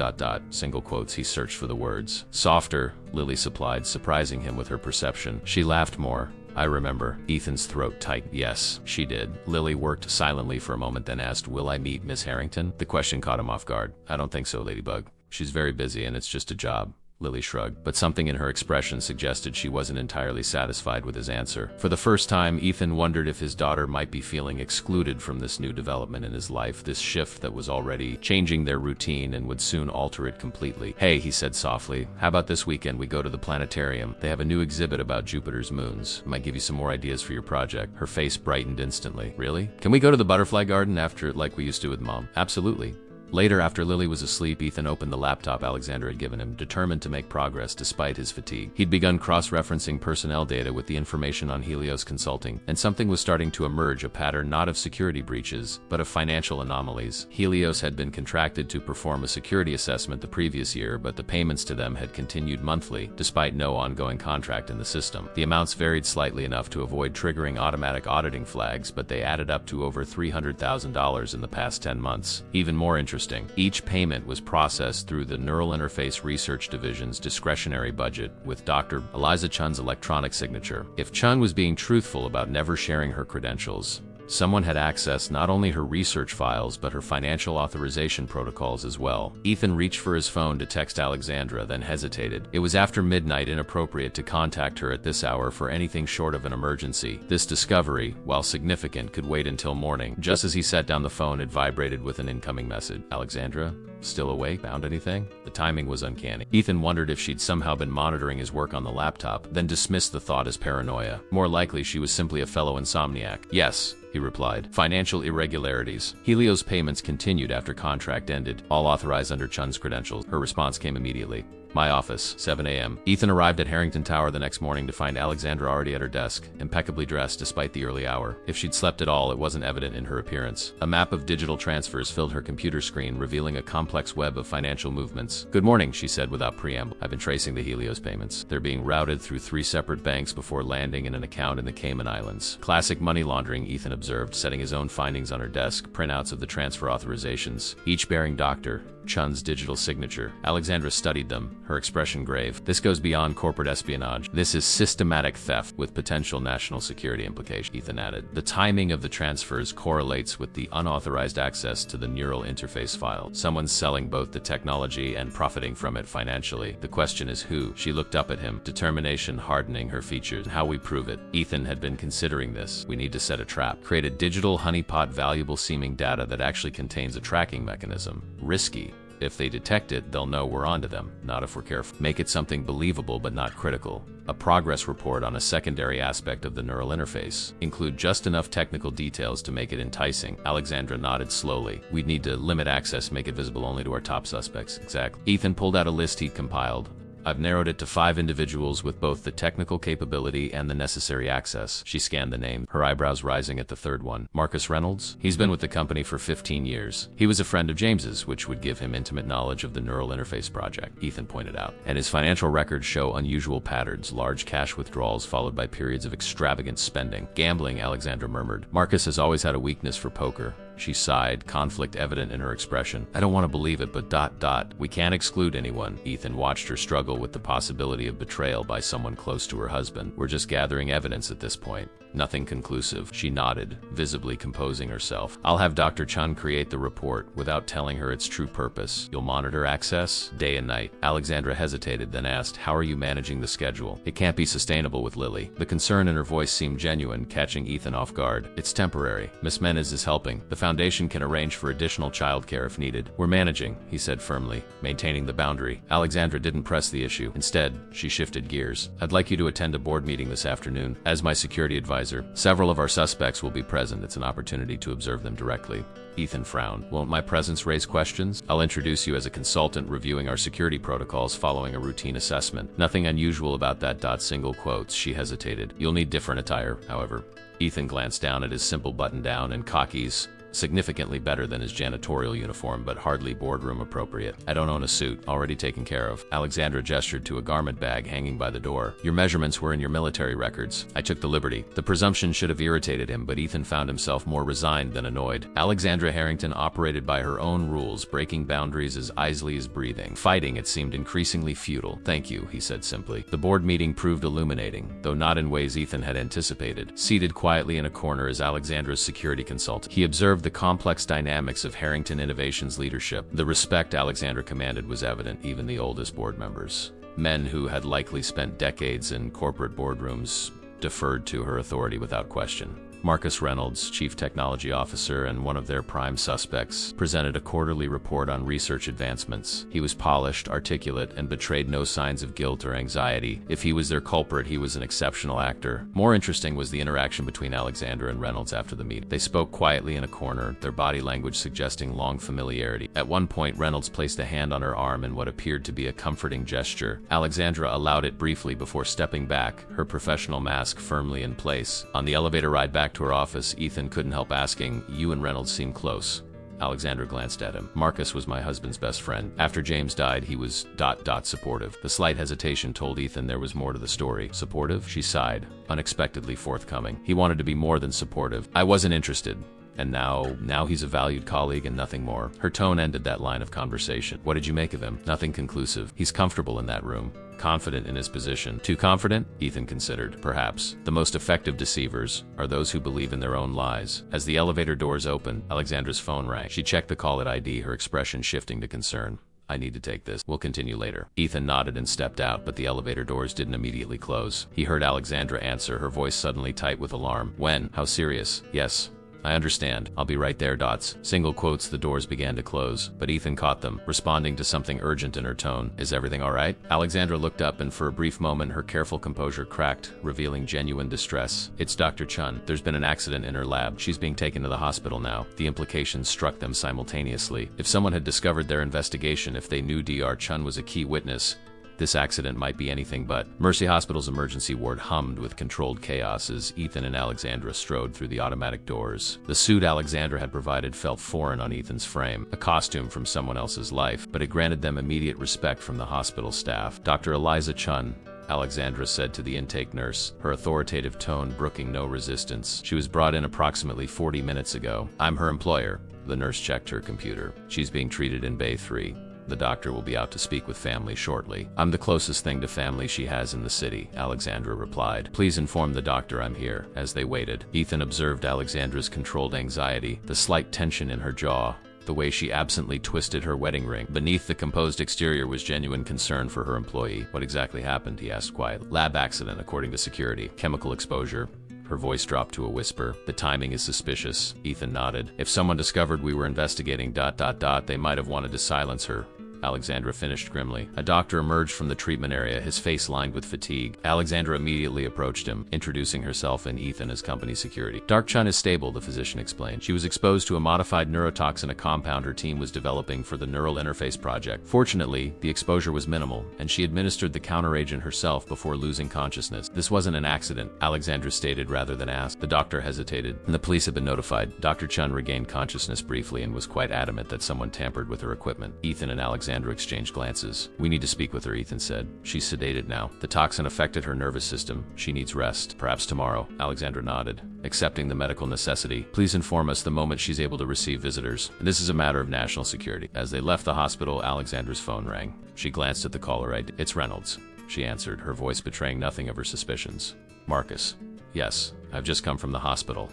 single quotes, he searched for the words. "Softer," Lily supplied, surprising him with her perception. She laughed more. I remember. Ethan's throat tightened. Yes, she did. Lily worked silently for a moment, then asked, "Will I meet Miss Harrington?" The question caught him off guard. "I don't think so, Ladybug. She's very busy and it's just a job." Lily shrugged, but something in her expression suggested she wasn't entirely satisfied with his answer. For the first time, Ethan wondered if his daughter might be feeling excluded from this new development in his life, this shift that was already changing their routine and would soon alter it completely. "Hey," he said softly, "how about this weekend we go to the planetarium? They have a new exhibit about Jupiter's moons. Might give you some more ideas for your project." Her face brightened instantly. "Really? Can we go to the butterfly garden after, like we used to with Mom?" "Absolutely." Later, after Lily was asleep, Ethan opened the laptop Alexandra had given him, determined to make progress despite his fatigue. He'd begun cross-referencing personnel data with the information on Helios Consulting, and something was starting to emerge, a pattern not of security breaches, but of financial anomalies. Helios had been contracted to perform a security assessment the previous year, but the payments to them had continued monthly, despite no ongoing contract in the system. The amounts varied slightly enough to avoid triggering automatic auditing flags, but they added up to over $300,000 in the past 10 months. Even more interesting, each payment was processed through the Neural Interface Research Division's discretionary budget with Dr. Eliza Chun's electronic signature. If Chun was being truthful about never sharing her credentials, someone had accessed not only her research files but her financial authorization protocols as well. Ethan reached for his phone to text Alexandra, then hesitated. It was after midnight, inappropriate to contact her at this hour for anything short of an emergency. This discovery, while significant, could wait until morning. Just as he set down the phone, it vibrated with an incoming message. "Alexandra? Still awake? Found anything?" The timing was uncanny. Ethan wondered if she'd somehow been monitoring his work on the laptop, then dismissed the thought as paranoia. More likely, she was simply a fellow insomniac. "Yes," he replied. "Financial irregularities. Helios payments continued after contract ended, all authorized under Chun's credentials." Her response came immediately. "My office, 7 a.m. Ethan arrived at Harrington Tower the next morning to find Alexandra already at her desk, impeccably dressed despite the early hour. If she'd slept at all, it wasn't evident in her appearance. A map of digital transfers filled her computer screen, revealing a complex web of financial movements. "Good morning," she said without preamble. "I've been tracing the Helios payments. They're being routed through 3 separate banks before landing in an account in the Cayman Islands." "Classic money laundering," Ethan observed, setting his own findings on her desk, printouts of the transfer authorizations, each bearing Dr. Chun's digital signature. Alexandra studied them, her expression grave. "This goes beyond corporate espionage. This is systematic theft with potential national security implications," Ethan added. "The timing of the transfers correlates with the unauthorized access to the neural interface file. Someone's selling both the technology and profiting from it financially. The question is who?" She looked up at him, determination hardening her features. "How we prove it?" Ethan had been considering this. "We need to set a trap. Create a digital honeypot, valuable-seeming data that actually contains a tracking mechanism. Risky. If they detect it, they'll know we're onto them, not if we're careful. Make it something believable but not critical. A progress report on a secondary aspect of the neural interface. Include just enough technical details to make it enticing." Alexandra nodded slowly. "We'd need to limit access, make it visible only to our top suspects." "Exactly." Ethan pulled out a list he'd compiled. "I've narrowed it to 5 individuals with both the technical capability and the necessary access." She scanned the name, her eyebrows rising at the third one. "Marcus Reynolds? He's been with the company for 15 years. He was a friend of James's, which would give him intimate knowledge of the neural interface project," Ethan pointed out. "And his financial records show unusual patterns, large cash withdrawals followed by periods of extravagant spending." "Gambling," Alexandra murmured. "Marcus has always had a weakness for poker." She sighed, conflict evident in her expression. "I don't want to believe it, but ... We can't exclude anyone." Ethan watched her struggle with the possibility of betrayal by someone close to her husband. "We're just gathering evidence at this point. Nothing conclusive." She nodded, visibly composing herself. "I'll have Dr. Chun create the report without telling her its true purpose. You'll monitor access day and night." Alexandra hesitated, then asked, "How are you managing the schedule?" "It can't be sustainable with Lily." The concern in her voice seemed genuine, catching Ethan off guard. "It's temporary. Miss Menez is helping. The Foundation can arrange for additional childcare if needed." "We're managing," he said firmly, maintaining the boundary. Alexandra didn't press the issue. Instead, she shifted gears. "I'd like you to attend a board meeting this afternoon. As my security advisor, several of our suspects will be present. It's an opportunity to observe them directly." Ethan frowned. "Won't my presence raise questions? I'll introduce you as a consultant reviewing our security protocols following a routine assessment. Nothing unusual about that. Single quotes." She hesitated. "You'll need different attire, however." Ethan glanced down at his simple button-down and khakis, significantly better than his janitorial uniform, but hardly boardroom appropriate. I don't own a suit, already taken care of. Alexandra gestured to a garment bag hanging by the door. Your measurements were in your military records. I took the liberty. The presumption should have irritated him, but Ethan found himself more resigned than annoyed. Alexandra Harrington operated by her own rules, breaking boundaries as easily as breathing. Fighting, it seemed increasingly futile. Thank you, he said simply. The board meeting proved illuminating, though not in ways Ethan had anticipated. Seated quietly in a corner is Alexandra's security consultant. He observed the complex dynamics of Harrington Innovations' leadership. The respect Alexandra commanded was evident, even the oldest board members. Men who had likely spent decades in corporate boardrooms deferred to her authority without question. Marcus Reynolds, Chief Technology Officer and one of their prime suspects, presented a quarterly report on research advancements. He was polished, articulate, and betrayed no signs of guilt or anxiety. If he was their culprit, he was an exceptional actor. More interesting was the interaction between Alexandra and Reynolds after the meeting. They spoke quietly in a corner, their body language suggesting long familiarity. At one point, Reynolds placed a hand on her arm in what appeared to be a comforting gesture. Alexandra allowed it briefly before stepping back, her professional mask firmly in place. On the elevator ride back to her office, Ethan couldn't help asking, "You and Reynolds seem close." Alexandra glanced at him. Marcus was my husband's best friend. After James died, he was ... supportive. The slight hesitation told Ethan there was more to the story. Supportive? She sighed, unexpectedly forthcoming. He wanted to be more than supportive. I wasn't interested. And now he's a valued colleague and nothing more. Her tone ended that line of conversation. What did you make of him? Nothing conclusive. He's comfortable in that room. Confident in his position. Too confident? Ethan considered. Perhaps. The most effective deceivers are those who believe in their own lies. As the elevator doors opened, Alexandra's phone rang. She checked the call-it ID, her expression shifting to concern. I need to take this. We'll continue later. Ethan nodded and stepped out, but the elevator doors didn't immediately close. He heard Alexandra answer, her voice suddenly tight with alarm. When? How serious? Yes. I understand. I'll be right there, dots. Single quotes, the doors began to close, but Ethan caught them, responding to something urgent in her tone. Is everything all right? Alexandra looked up, and for a brief moment her careful composure cracked, revealing genuine distress. It's Dr. Chun. There's been an accident in her lab. She's being taken to the hospital now. The implications struck them simultaneously. If someone had discovered their investigation, if they knew Dr. Chun was a key witness, this accident might be anything but. Mercy Hospital's emergency ward hummed with controlled chaos as Ethan and Alexandra strode through the automatic doors. The suit Alexandra had provided felt foreign on Ethan's frame, a costume from someone else's life, but it granted them immediate respect from the hospital staff. Dr. Eliza Chun, Alexandra said to the intake nurse, her authoritative tone brooking no resistance. She was brought in approximately 40 minutes ago. I'm her employer. The nurse checked her computer. She's being treated in Bay 3. The doctor will be out to speak with family shortly. I'm the closest thing to family she has in the city, Alexandra replied. Please inform the doctor I'm here. As they waited, Ethan observed Alexandra's controlled anxiety, the slight tension in her jaw, the way she absently twisted her wedding ring. Beneath the composed exterior was genuine concern for her employee. What exactly happened? He asked quietly. Lab accident, according to security. Chemical exposure. Her voice dropped to a whisper. The timing is suspicious. Ethan nodded. If someone discovered we were investigating ... they might have wanted to silence her. Alexandra finished grimly. A doctor emerged from the treatment area, his face lined with fatigue. Alexandra immediately approached him, introducing herself and Ethan as company security. Dr. Chun is stable, the physician explained. She was exposed to a modified neurotoxin, a compound her team was developing for the neural interface project. Fortunately, the exposure was minimal, and she administered the counteragent herself before losing consciousness. This wasn't an accident, Alexandra stated rather than asked. The doctor hesitated, and the police had been notified. Dr. Chun regained consciousness briefly and was quite adamant that someone tampered with her equipment. Ethan and Alexandra exchanged glances. We need to speak with her, Ethan said. She's sedated now. The toxin affected her nervous system. She needs rest. Perhaps tomorrow. Alexandra nodded, accepting the medical necessity. Please inform us the moment she's able to receive visitors. This is a matter of national security. As they left the hospital, Alexandra's phone rang. She glanced at the caller ID. It's Reynolds, she answered, her voice betraying nothing of her suspicions. Marcus. Yes, I've just come from the hospital.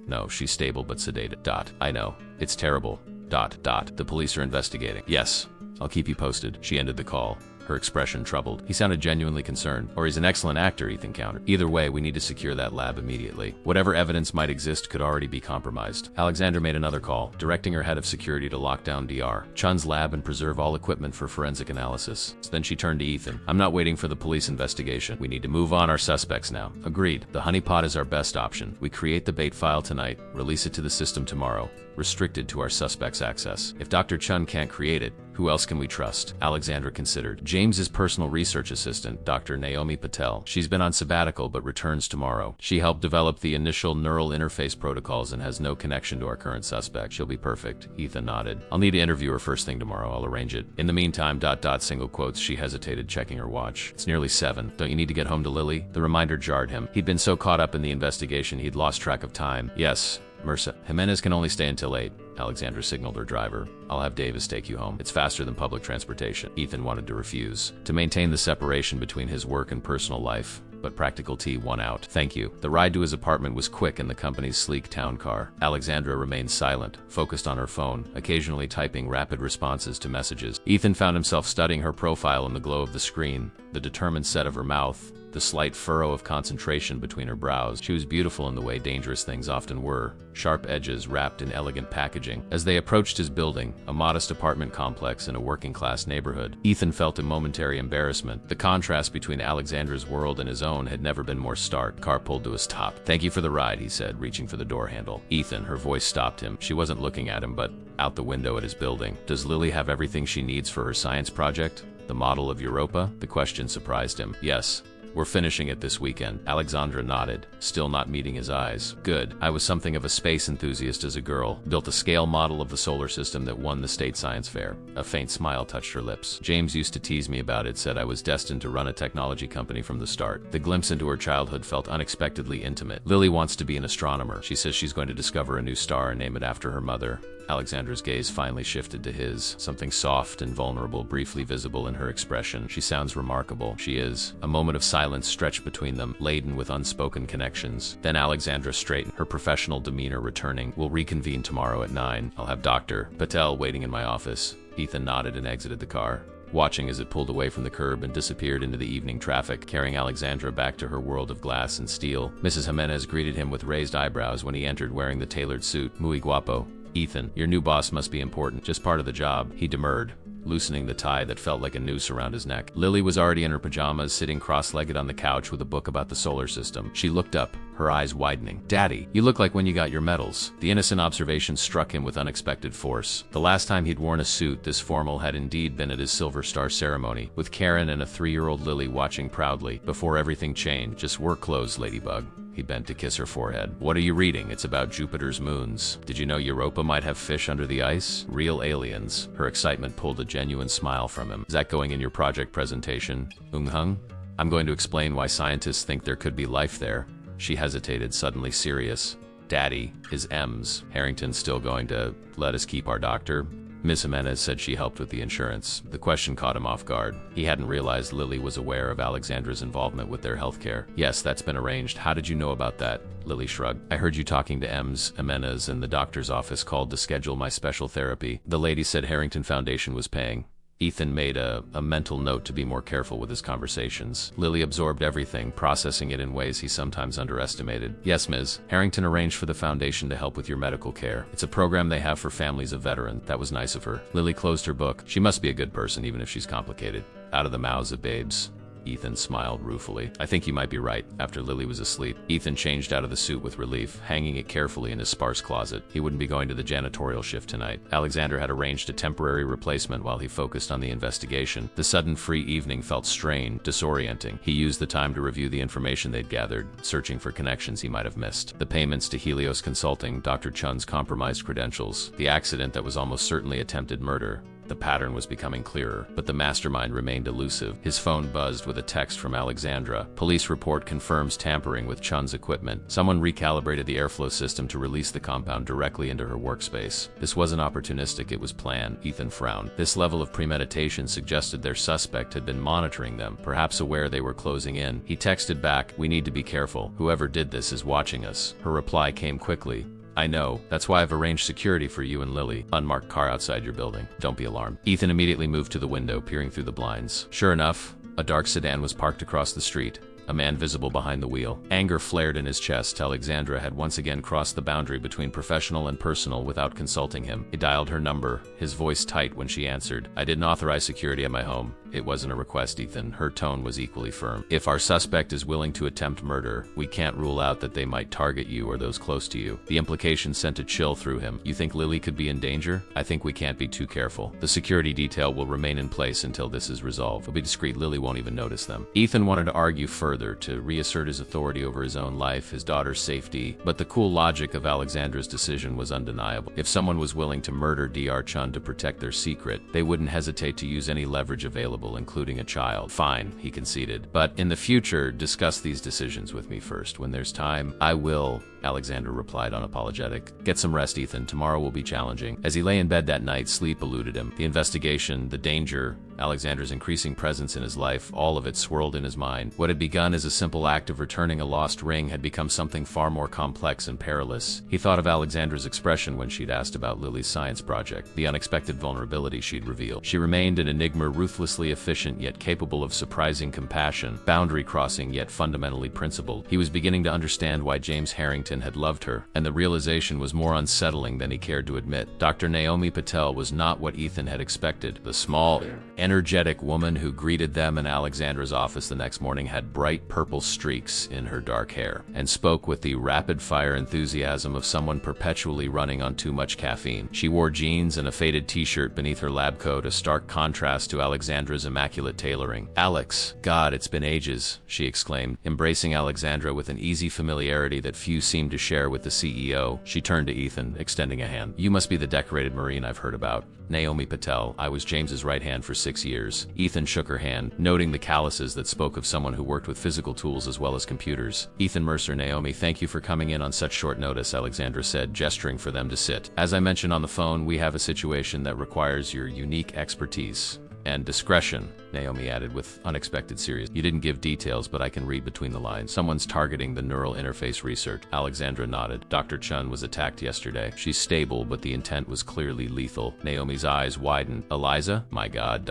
No, she's stable but sedated. I know. It's terrible. The police are investigating. Yes, I'll keep you posted. She ended the call, her expression troubled. He sounded genuinely concerned. Or he's an excellent actor, Ethan countered. Either way, we need to secure that lab immediately. Whatever evidence might exist could already be compromised. Alexandra made another call, directing her head of security to lock down Dr. Chun's lab and preserve all equipment for forensic analysis. Then she turned to Ethan. I'm not waiting for the police investigation. We need to move on our suspects now. Agreed. The honeypot is our best option. We create the bait file tonight, release it to the system tomorrow, restricted to our suspects' access. If Dr. Chun can't create it, Who else can we trust? Alexandra considered. James's personal research assistant, Dr. Naomi Patel. She's been on sabbatical but returns tomorrow. She helped develop the initial neural interface protocols and has no connection to our current suspect. She'll be perfect. Ethan nodded. I'll need to interview her first thing tomorrow. I'll arrange it. In the meantime, single quotes, she hesitated, checking her watch. It's nearly 7. Don't you need to get home to Lily? The reminder jarred him. He'd been so caught up in the investigation he'd lost track of time. Yes, Mersa. Jimenez can only stay until 8. Alexandra signaled her driver. I'll have Davis take you home. It's faster than public transportation. Ethan wanted to refuse. To maintain the separation between his work and personal life, but practical T won out. Thank you. The ride to his apartment was quick in the company's sleek town car. Alexandra remained silent, focused on her phone, occasionally typing rapid responses to messages. Ethan found himself studying her profile in the glow of the screen, the determined set of her mouth, the slight furrow of concentration between her brows. She was beautiful in the way dangerous things often were, sharp edges wrapped in elegant packaging. As they approached his building, a modest apartment complex in a working-class neighborhood, Ethan felt a momentary embarrassment. The contrast between Alexandra's world and his own had never been more stark. Car pulled to a stop. Thank you for the ride, he said, reaching for the door handle. Ethan, her voice stopped him. She wasn't looking at him, but out the window at his building. Does Lily have everything she needs for her science project? The model of Europa? The question surprised him. Yes. We're finishing it this weekend. Alexandra nodded, still not meeting his eyes. Good. I was something of a space enthusiast as a girl. Built a scale model of the solar system that won the state science fair. A faint smile touched her lips. James used to tease me about it, said I was destined to run a technology company from the start. The glimpse into her childhood felt unexpectedly intimate. Lily wants to be an astronomer. She says she's going to discover a new star and name it after her mother. Alexandra's gaze finally shifted to his, something soft and vulnerable briefly visible in her expression. She sounds remarkable. She is. A moment of silence stretched between them, laden with unspoken connections. Then Alexandra straightened, her professional demeanor returning. We'll reconvene tomorrow at 9. I'll have Dr. Patel waiting in my office. Ethan nodded and exited the car, watching as it pulled away from the curb and disappeared into the evening traffic, carrying Alexandra back to her world of glass and steel. Mrs. Jimenez greeted him with raised eyebrows when he entered wearing the tailored suit. Muy guapo. Ethan, your new boss must be important. Just part of the job. He demurred, loosening the tie that felt like a noose around his neck. Lily was already in her pajamas, sitting cross-legged on the couch with a book about the solar system. She looked up, her eyes widening. Daddy, you look like when you got your medals. The innocent observation struck him with unexpected force. The last time he'd worn a suit this formal had indeed been at his Silver Star ceremony, with Karen and a 3-year-old Lily watching proudly. Before everything changed. Just work clothes, Ladybug. He bent to kiss her forehead. What are you reading? It's about Jupiter's moons. Did you know Europa might have fish under the ice? Real aliens. Her excitement pulled a genuine smile from him. Is that going in your project presentation, Ung-hung? I'm going to explain why scientists think there could be life there. She hesitated, suddenly serious. Daddy, is Harrington still going to let us keep our doctor? Miss Jimenez said she helped with the insurance. The question caught him off guard. He hadn't realized Lily was aware of Alexandra's involvement with their healthcare. Yes, that's been arranged. How did you know about that? Lily shrugged. I heard you talking to Jimenez, and the doctor's office called to schedule my special therapy. The lady said Harrington Foundation was paying. Ethan made a mental note to be more careful with his conversations. Lily absorbed everything, processing it in ways he sometimes underestimated. Yes, Ms. Harrington arranged for the foundation to help with your medical care. It's a program they have for families of veterans. That was nice of her. Lily closed her book. She must be a good person, even if she's complicated. Out of the mouths of babes. Ethan smiled ruefully. I think you might be right. After Lily was asleep, Ethan changed out of the suit with relief, hanging it carefully in his sparse closet. He wouldn't be going to the janitorial shift tonight. Alexander had arranged a temporary replacement while he focused on the investigation. The sudden free evening felt strained, disorienting. He used the time to review the information they'd gathered, searching for connections he might have missed. The payments to Helios Consulting, Dr. Chun's compromised credentials, the accident that was almost certainly attempted murder. The pattern was becoming clearer, but the mastermind remained elusive. His phone buzzed with a text from Alexandra. Police report confirms tampering with Chun's equipment. Someone recalibrated the airflow system to release the compound directly into her workspace. This wasn't opportunistic, it was planned. Ethan frowned. This level of premeditation suggested their suspect had been monitoring them, perhaps aware they were closing in. He texted back, "We need to be careful. Whoever did this is watching us." Her reply came quickly. I know. That's why I've arranged security for you and Lily. Unmarked car outside your building. Don't be alarmed. Ethan immediately moved to the window, peering through the blinds. Sure enough, a dark sedan was parked across the street. a man visible behind the wheel. Anger flared in his chest. Alexandra had once again crossed the boundary between professional and personal without consulting him. He dialed her number, his voice tight when she answered. "I didn't authorize security at my home. It wasn't a request, Ethan." Her tone was equally firm. "If our suspect is willing to attempt murder, we can't rule out that they might target you or those close to you." The implication sent a chill through him. "You think Lily could be in danger? I think we can't be too careful. The security detail will remain in place until this is resolved. They'll be discreet. Lily won't even notice them." Ethan wanted to argue further, to reassert his authority over his own life, his daughter's safety, but the cool logic of Alexandra's decision was undeniable. If someone was willing to murder Dr. Chun to protect their secret, they wouldn't hesitate to use any leverage available, including a child. "Fine," he conceded. "But in the future, discuss these decisions with me first. When there's time, I will," Alexandra replied, unapologetic. "Get some rest, Ethan. Tomorrow will be challenging." As he lay in bed that night, sleep eluded him. The investigation, the danger, Alexandra's increasing presence in his life, all of it swirled in his mind. What had begun as a simple act of returning a lost ring had become something far more complex and perilous. He thought of Alexandra's expression when she'd asked about Lily's science project, the unexpected vulnerability she'd revealed. She remained an enigma, ruthlessly efficient yet capable of surprising compassion, boundary-crossing yet fundamentally principled. He was beginning to understand why James Harrington had loved her, and the realization was more unsettling than he cared to admit. Dr. Naomi Patel was not what Ethan had expected. The small, energetic woman who greeted them in Alexandra's office the next morning had bright purple streaks in her dark hair and spoke with the rapid-fire enthusiasm of someone perpetually running on too much caffeine. She wore jeans and a faded t-shirt beneath her lab coat, a stark contrast to Alexandra's immaculate tailoring. "Alex, God, it's been ages," she exclaimed, embracing Alexandra with an easy familiarity that few seemed to share with the CEO. She turned to Ethan, extending a hand. "You must be the decorated Marine I've heard about." "Naomi Patel. I was James's right hand for 6 years." Ethan shook her hand, noting the calluses that spoke of someone who worked with physical tools as well as computers. "Ethan Mercer, Naomi, thank you for coming in on such short notice," Alexandra said, gesturing for them to sit. "As I mentioned on the phone, we have a situation that requires your unique expertise and discretion," Naomi added with unexpected seriousness. "You didn't give details, but I can read between the lines. Someone's targeting the neural interface research." Alexandra nodded. "Dr. Chun was attacked yesterday. She's stable, but the intent was clearly lethal." Naomi's eyes widened. "Eliza? My God, ...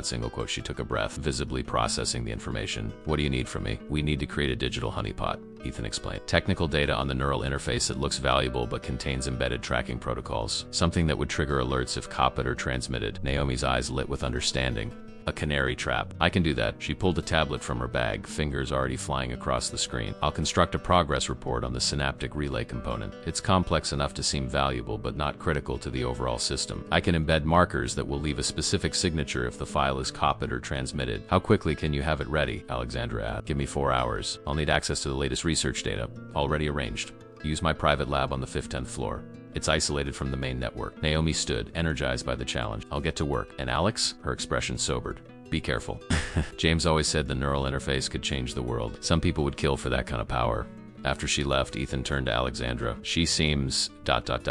single quote." She took a breath, visibly processing the information. "What do you need from me?" "We need to create a digital honeypot," Ethan explained. "Technical data on the neural interface that looks valuable but contains embedded tracking protocols. Something that would trigger alerts if copied or transmitted." Naomi's eyes lit with understanding. "A canary trap. I can do that." She pulled a tablet from her bag, fingers already flying across the screen. "I'll construct a progress report on the synaptic relay component. It's complex enough to seem valuable, but not critical to the overall system. I can embed markers that will leave a specific signature if the file is copied or transmitted." "How quickly can you have it ready?" Alexandra asked. "Give me 4 hours. I'll need access to the latest research data. Already arranged. Use my private lab on the 10th floor. It's isolated from the main network." Naomi stood, energized by the challenge. "I'll get to work. And Alex?" Her expression sobered. "Be careful." James always said the neural interface could change the world. Some people would kill for that kind of power. After she left, Ethan turned to Alexandra. "She seems ...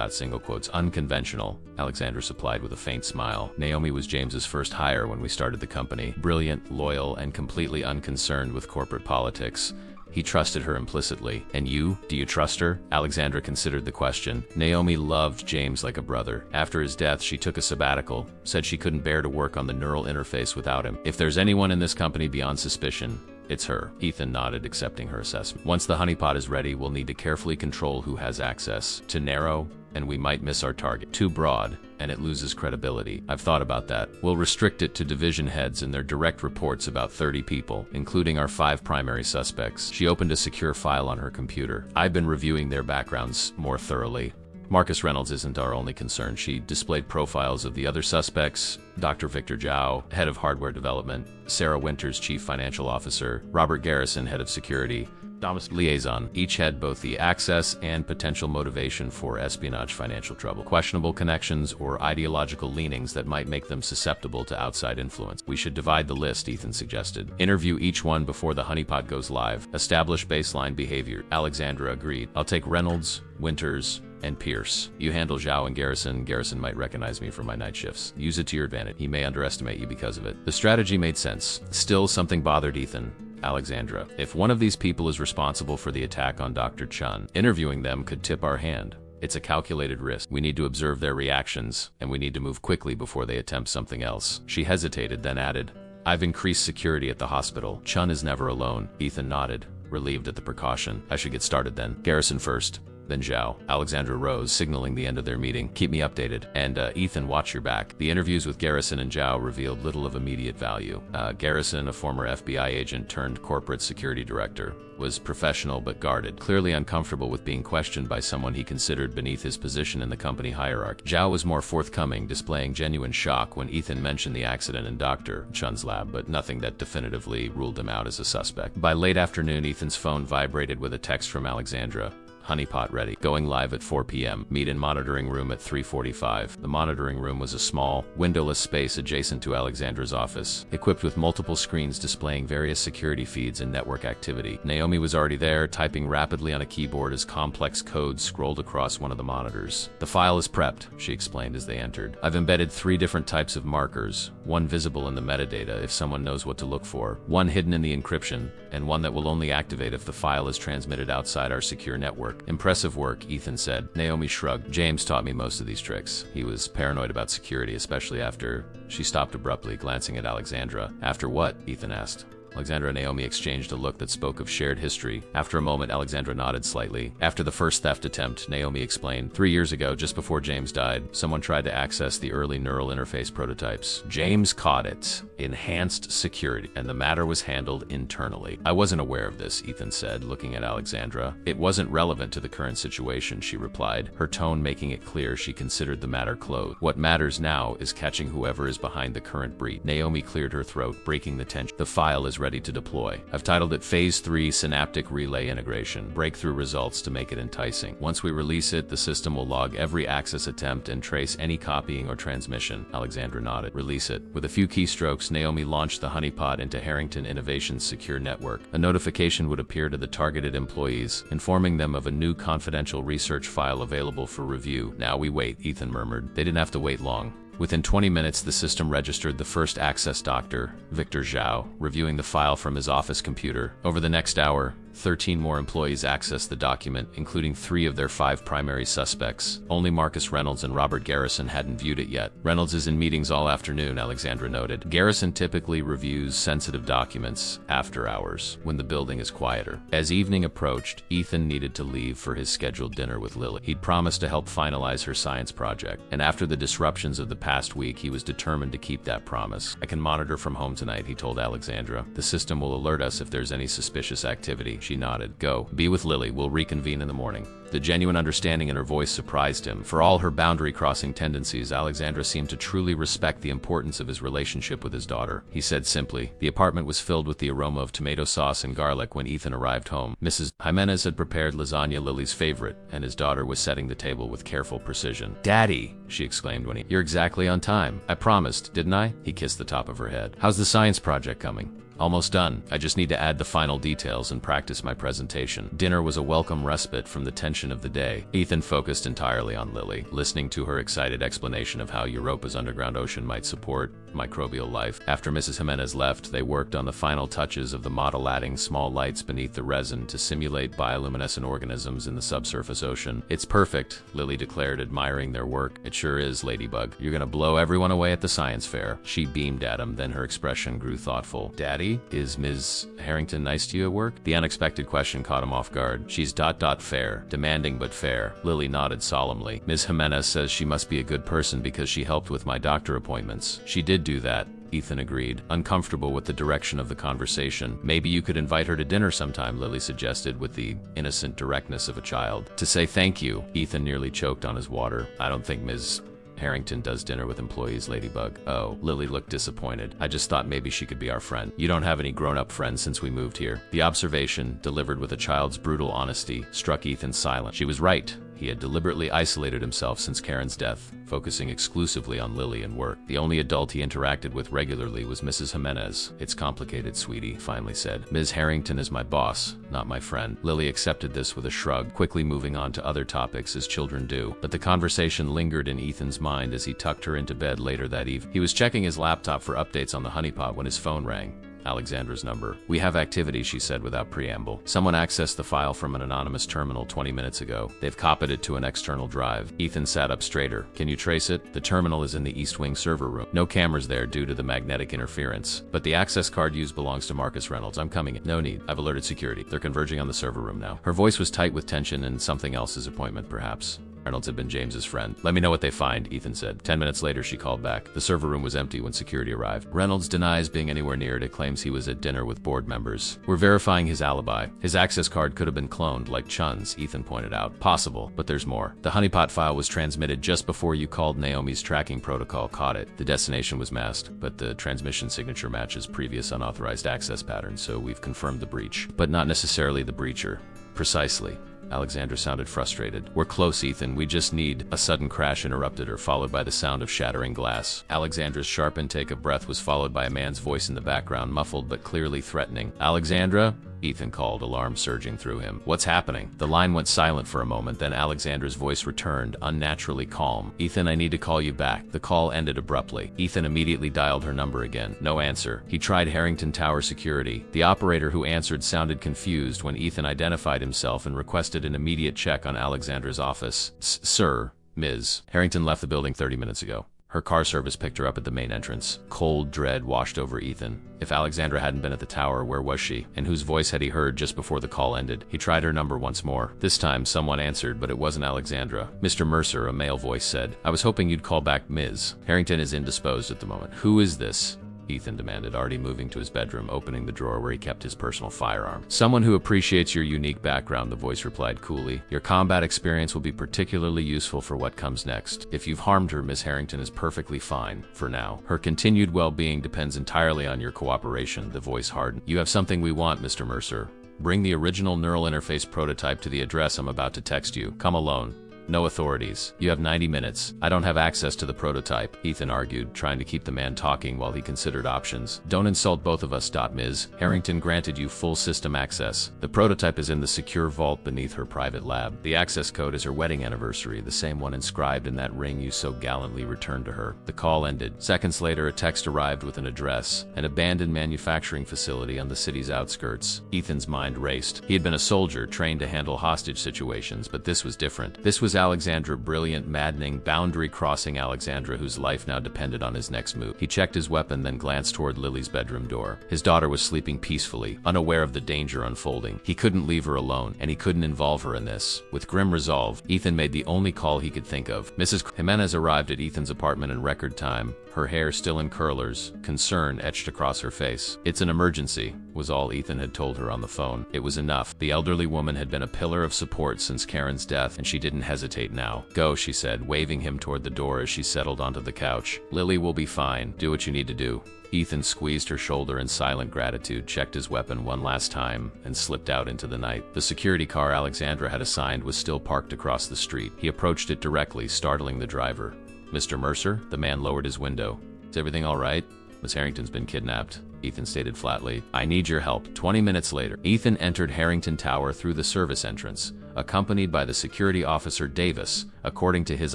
single quotes, unconventional," Alexandra supplied with a faint smile. "Naomi was James's first hire when we started the company. Brilliant, loyal, and completely unconcerned with corporate politics. He trusted her implicitly. And you? Do you trust her?" Alexandra considered the question. Naomi loved James like a brother. After his death, she took a sabbatical, said she couldn't bear to work on the neural interface without him. "If there's anyone in this company beyond suspicion, it's her." Ethan nodded, accepting her assessment. "Once the honeypot is ready, we'll need to carefully control who has access. Too narrow, and we might miss our target. Too broad, and it loses credibility. I've thought about that. We'll restrict it to division heads and their direct reports, about 30 people, including our 5 primary suspects." She opened a secure file on her computer. "I've been reviewing their backgrounds more thoroughly. Marcus Reynolds isn't our only concern." She displayed profiles of the other suspects: Dr. Victor Zhao, head of hardware development; Sarah Winters, chief financial officer; Robert Garrison, head of security; Thomas liaison. Each had both the access and potential motivation for espionage, financial trouble, questionable connections, or ideological leanings that might make them susceptible to outside influence. "We should divide the list," Ethan suggested. "Interview each one before the honeypot goes live. Establish baseline behavior." Alexandra agreed. "I'll take Reynolds, Winters, and Pierce. You handle Zhao and Garrison. Garrison might recognize me from my night shifts. Use it to your advantage. He may underestimate you because of it." The strategy made sense. Still, something bothered Ethan. "Alexandra, if one of these people is responsible for the attack on Dr. Chun, interviewing them could tip our hand. It's a calculated risk. We need to observe their reactions, and we need to move quickly before they attempt something else." She hesitated, then added, I've increased security at the hospital. Chun is never alone. Ethan nodded, relieved at the precaution. I should get started then. Garrison first, then Zhao. Alexandra rose, signaling the end of their meeting. Keep me updated. And, Ethan, watch your back. The interviews with Garrison and Zhao revealed little of immediate value. Garrison, a former FBI agent turned corporate security director, was professional but guarded, clearly uncomfortable with being questioned by someone he considered beneath his position in the company hierarchy. Zhao was more forthcoming, displaying genuine shock when Ethan mentioned the accident in Dr. Chun's lab, but nothing that definitively ruled him out as a suspect. By late afternoon, Ethan's phone vibrated with a text from Alexandra. Honeypot ready. Going live at 4 p.m. Meet in monitoring room at 3:45. The monitoring room was a small, windowless space adjacent to Alexandra's office, equipped with multiple screens displaying various security feeds and network activity. Naomi was already there, typing rapidly on a keyboard as complex code scrolled across one of the monitors. The file is prepped, she explained as they entered. I've embedded 3 different types of markers, one visible in the metadata if someone knows what to look for, one hidden in the encryption, and one that will only activate if the file is transmitted outside our secure network. Impressive work, Ethan said. Naomi shrugged. James taught me most of these tricks. He was paranoid about security, especially after... She stopped abruptly, glancing at Alexandra. After what? Ethan asked. Alexandra and Naomi exchanged a look that spoke of shared history. After a moment, Alexandra nodded slightly. After the first theft attempt, Naomi explained, 3 years ago, just before James died, someone tried to access the early neural interface prototypes. James caught it, enhanced security, and the matter was handled internally. I wasn't aware of this, Ethan said, looking at Alexandra. It wasn't relevant to the current situation, she replied, her tone making it clear she considered the matter closed. What matters now is catching whoever is behind the current breach. Naomi cleared her throat, breaking the tension. The file is ready to deploy. I've titled it Phase 3 Synaptic Relay Integration. Breakthrough results to make it enticing. Once we release it, the system will log every access attempt and trace any copying or transmission. Alexandra nodded. Release it. With a few keystrokes, Naomi launched the honeypot into Harrington Innovation's secure network. A notification would appear to the targeted employees, informing them of a new confidential research file available for review. Now we wait, Ethan murmured. They didn't have to wait long. Within 20 minutes, the system registered the first access doctor, Victor Zhao, reviewing the file from his office computer. Over the next hour, 13 more employees accessed the document, including 3 of their 5 primary suspects. Only Marcus Reynolds and Robert Garrison hadn't viewed it yet. Reynolds is in meetings all afternoon, Alexandra noted. Garrison typically reviews sensitive documents after hours, when the building is quieter. As evening approached, Ethan needed to leave for his scheduled dinner with Lily. He'd promised to help finalize her science project, and after the disruptions of the past week, he was determined to keep that promise. I can monitor from home tonight, he told Alexandra. The system will alert us if there's any suspicious activity. She nodded. Go. Be with Lily. We'll reconvene in the morning. The genuine understanding in her voice surprised him. For all her boundary-crossing tendencies, Alexandra seemed to truly respect the importance of his relationship with his daughter. He said simply. The apartment was filled with the aroma of tomato sauce and garlic when Ethan arrived home. Mrs. Jimenez had prepared lasagna, Lily's favorite, and his daughter was setting the table with careful precision. Daddy, she exclaimed when You're exactly on time. I promised, didn't I? He kissed the top of her head. How's the science project coming? Almost done. I just need to add the final details and practice my presentation. Dinner was a welcome respite from the tension of the day. Ethan focused entirely on Lily, listening to her excited explanation of how Europa's underground ocean might support microbial life. After Mrs. Jimenez left, they worked on the final touches of the model, adding small lights beneath the resin to simulate bioluminescent organisms in the subsurface ocean. It's perfect, Lily declared, admiring their work. It sure is, Ladybug. You're gonna blow everyone away at the science fair. She beamed at him, then her expression grew thoughtful. Daddy? Is Ms. Harrington nice to you at work? The unexpected question caught him off guard. She's fair. Demanding but fair. Lily nodded solemnly. Ms. Jimenez says she must be a good person because she helped with my doctor appointments. She did do that, Ethan agreed, uncomfortable with the direction of the conversation. Maybe you could invite her to dinner sometime, Lily suggested with the innocent directness of a child. To say thank you, Ethan nearly choked on his water. I don't think Ms. Harrington does dinner with employees, Ladybug. Oh, Lily looked disappointed. I just thought maybe she could be our friend. You don't have any grown-up friends since we moved here. The observation, delivered with a child's brutal honesty, struck Ethan silent. She was right. He had deliberately isolated himself since Karen's death, focusing exclusively on Lily and work. The only adult he interacted with regularly was Mrs. Jimenez. It's complicated, sweetie, he finally said. Ms. Harrington is my boss, not my friend. Lily accepted this with a shrug, quickly moving on to other topics as children do. But the conversation lingered in Ethan's mind as he tucked her into bed later that evening. He was checking his laptop for updates on the honeypot when his phone rang. Alexandra's number. "We have activity," she said without preamble. "Someone accessed the file from an anonymous terminal 20 minutes ago. They've copied it to an external drive." Ethan sat up straighter. "Can you trace it?" "The terminal is in the East Wing server room. No cameras there due to the magnetic interference. But the access card used belongs to Marcus Reynolds. I'm coming in." "No need. I've alerted security. They're converging on the server room now." Her voice was tight with tension and something else's appointment, perhaps. Reynolds had been James's friend. "Let me know what they find," Ethan said. 10 minutes later, she called back. The server room was empty when security arrived. Reynolds denies being anywhere near it and claims he was at dinner with board members. "We're verifying his alibi. His access card could have been cloned, like Chun's," Ethan pointed out. "Possible, but there's more. The honeypot file was transmitted just before you called. Naomi's tracking protocol caught it. The destination was masked, but the transmission signature matches previous unauthorized access patterns, so we've confirmed the breach. But not necessarily the breacher." "Precisely." Alexandra sounded frustrated. "We're close, Ethan. We just need—" A sudden crash interrupted her, followed by the sound of shattering glass. Alexandra's sharp intake of breath was followed by a man's voice in the background, muffled but clearly threatening. "Alexandra?" Ethan called, alarm surging through him. "What's happening?" The line went silent for a moment, then Alexandra's voice returned, unnaturally calm. "Ethan, I need to call you back." The call ended abruptly. Ethan immediately dialed her number again. No answer. He tried Harrington Tower security. The operator who answered sounded confused when Ethan identified himself and requested an immediate check on Alexandra's office. "Sir, Ms. Harrington left the building 30 minutes ago." Her car service picked her up at the main entrance. Cold dread washed over Ethan. If Alexandra hadn't been at the tower, where was she? And whose voice had he heard just before the call ended? He tried her number once more. This time, someone answered, but it wasn't Alexandra. "Mr. Mercer," a male voice said. "I was hoping you'd call back Ms. Harrington is indisposed at the moment." "Who is this?" Ethan demanded, already moving to his bedroom, opening the drawer where he kept his personal firearm. "Someone who appreciates your unique background," the voice replied coolly. "Your combat experience will be particularly useful for what comes next. If you've harmed her, Miss Harrington is perfectly fine, for now. Her continued well-being depends entirely on your cooperation," the voice hardened. "You have something we want, Mr. Mercer. Bring the original neural interface prototype to the address I'm about to text you. Come alone. No authorities. You have 90 minutes. I don't have access to the prototype," Ethan argued, trying to keep the man talking while he considered options. "Don't insult both of us, Ms. Harrington granted you full system access. The prototype is in the secure vault beneath her private lab. The access code is her wedding anniversary, the same one inscribed in that ring you so gallantly returned to her." The call ended. Seconds later, a text arrived with an address, an abandoned manufacturing facility on the city's outskirts. Ethan's mind raced. He had been a soldier, trained to handle hostage situations, but this was different. This was Alexandra, brilliant, maddening, boundary-crossing Alexandra, whose life now depended on his next move. He checked his weapon, then glanced toward Lily's bedroom door. His daughter was sleeping peacefully, unaware of the danger unfolding. He couldn't leave her alone, and he couldn't involve her in this. With grim resolve, Ethan made the only call he could think of. Mrs. Jimenez arrived at Ethan's apartment in record time, her hair still in curlers, concern etched across her face. "It's an emergency," was all Ethan had told her on the phone. It was enough. The elderly woman had been a pillar of support since Karen's death, and she didn't hesitate now. "Go," she said, waving him toward the door as she settled onto the couch. "Lily will be fine. Do what you need to do." Ethan squeezed her shoulder in silent gratitude, checked his weapon one last time, and slipped out into the night. The security car Alexandra had assigned was still parked across the street. He approached it directly, startling the driver. "Mr. Mercer?" The man lowered his window. "Is everything all right?" "Miss Harrington's been kidnapped," Ethan stated flatly. "I need your help." 20 minutes later, Ethan entered Harrington Tower through the service entrance, accompanied by the security officer Davis, according to his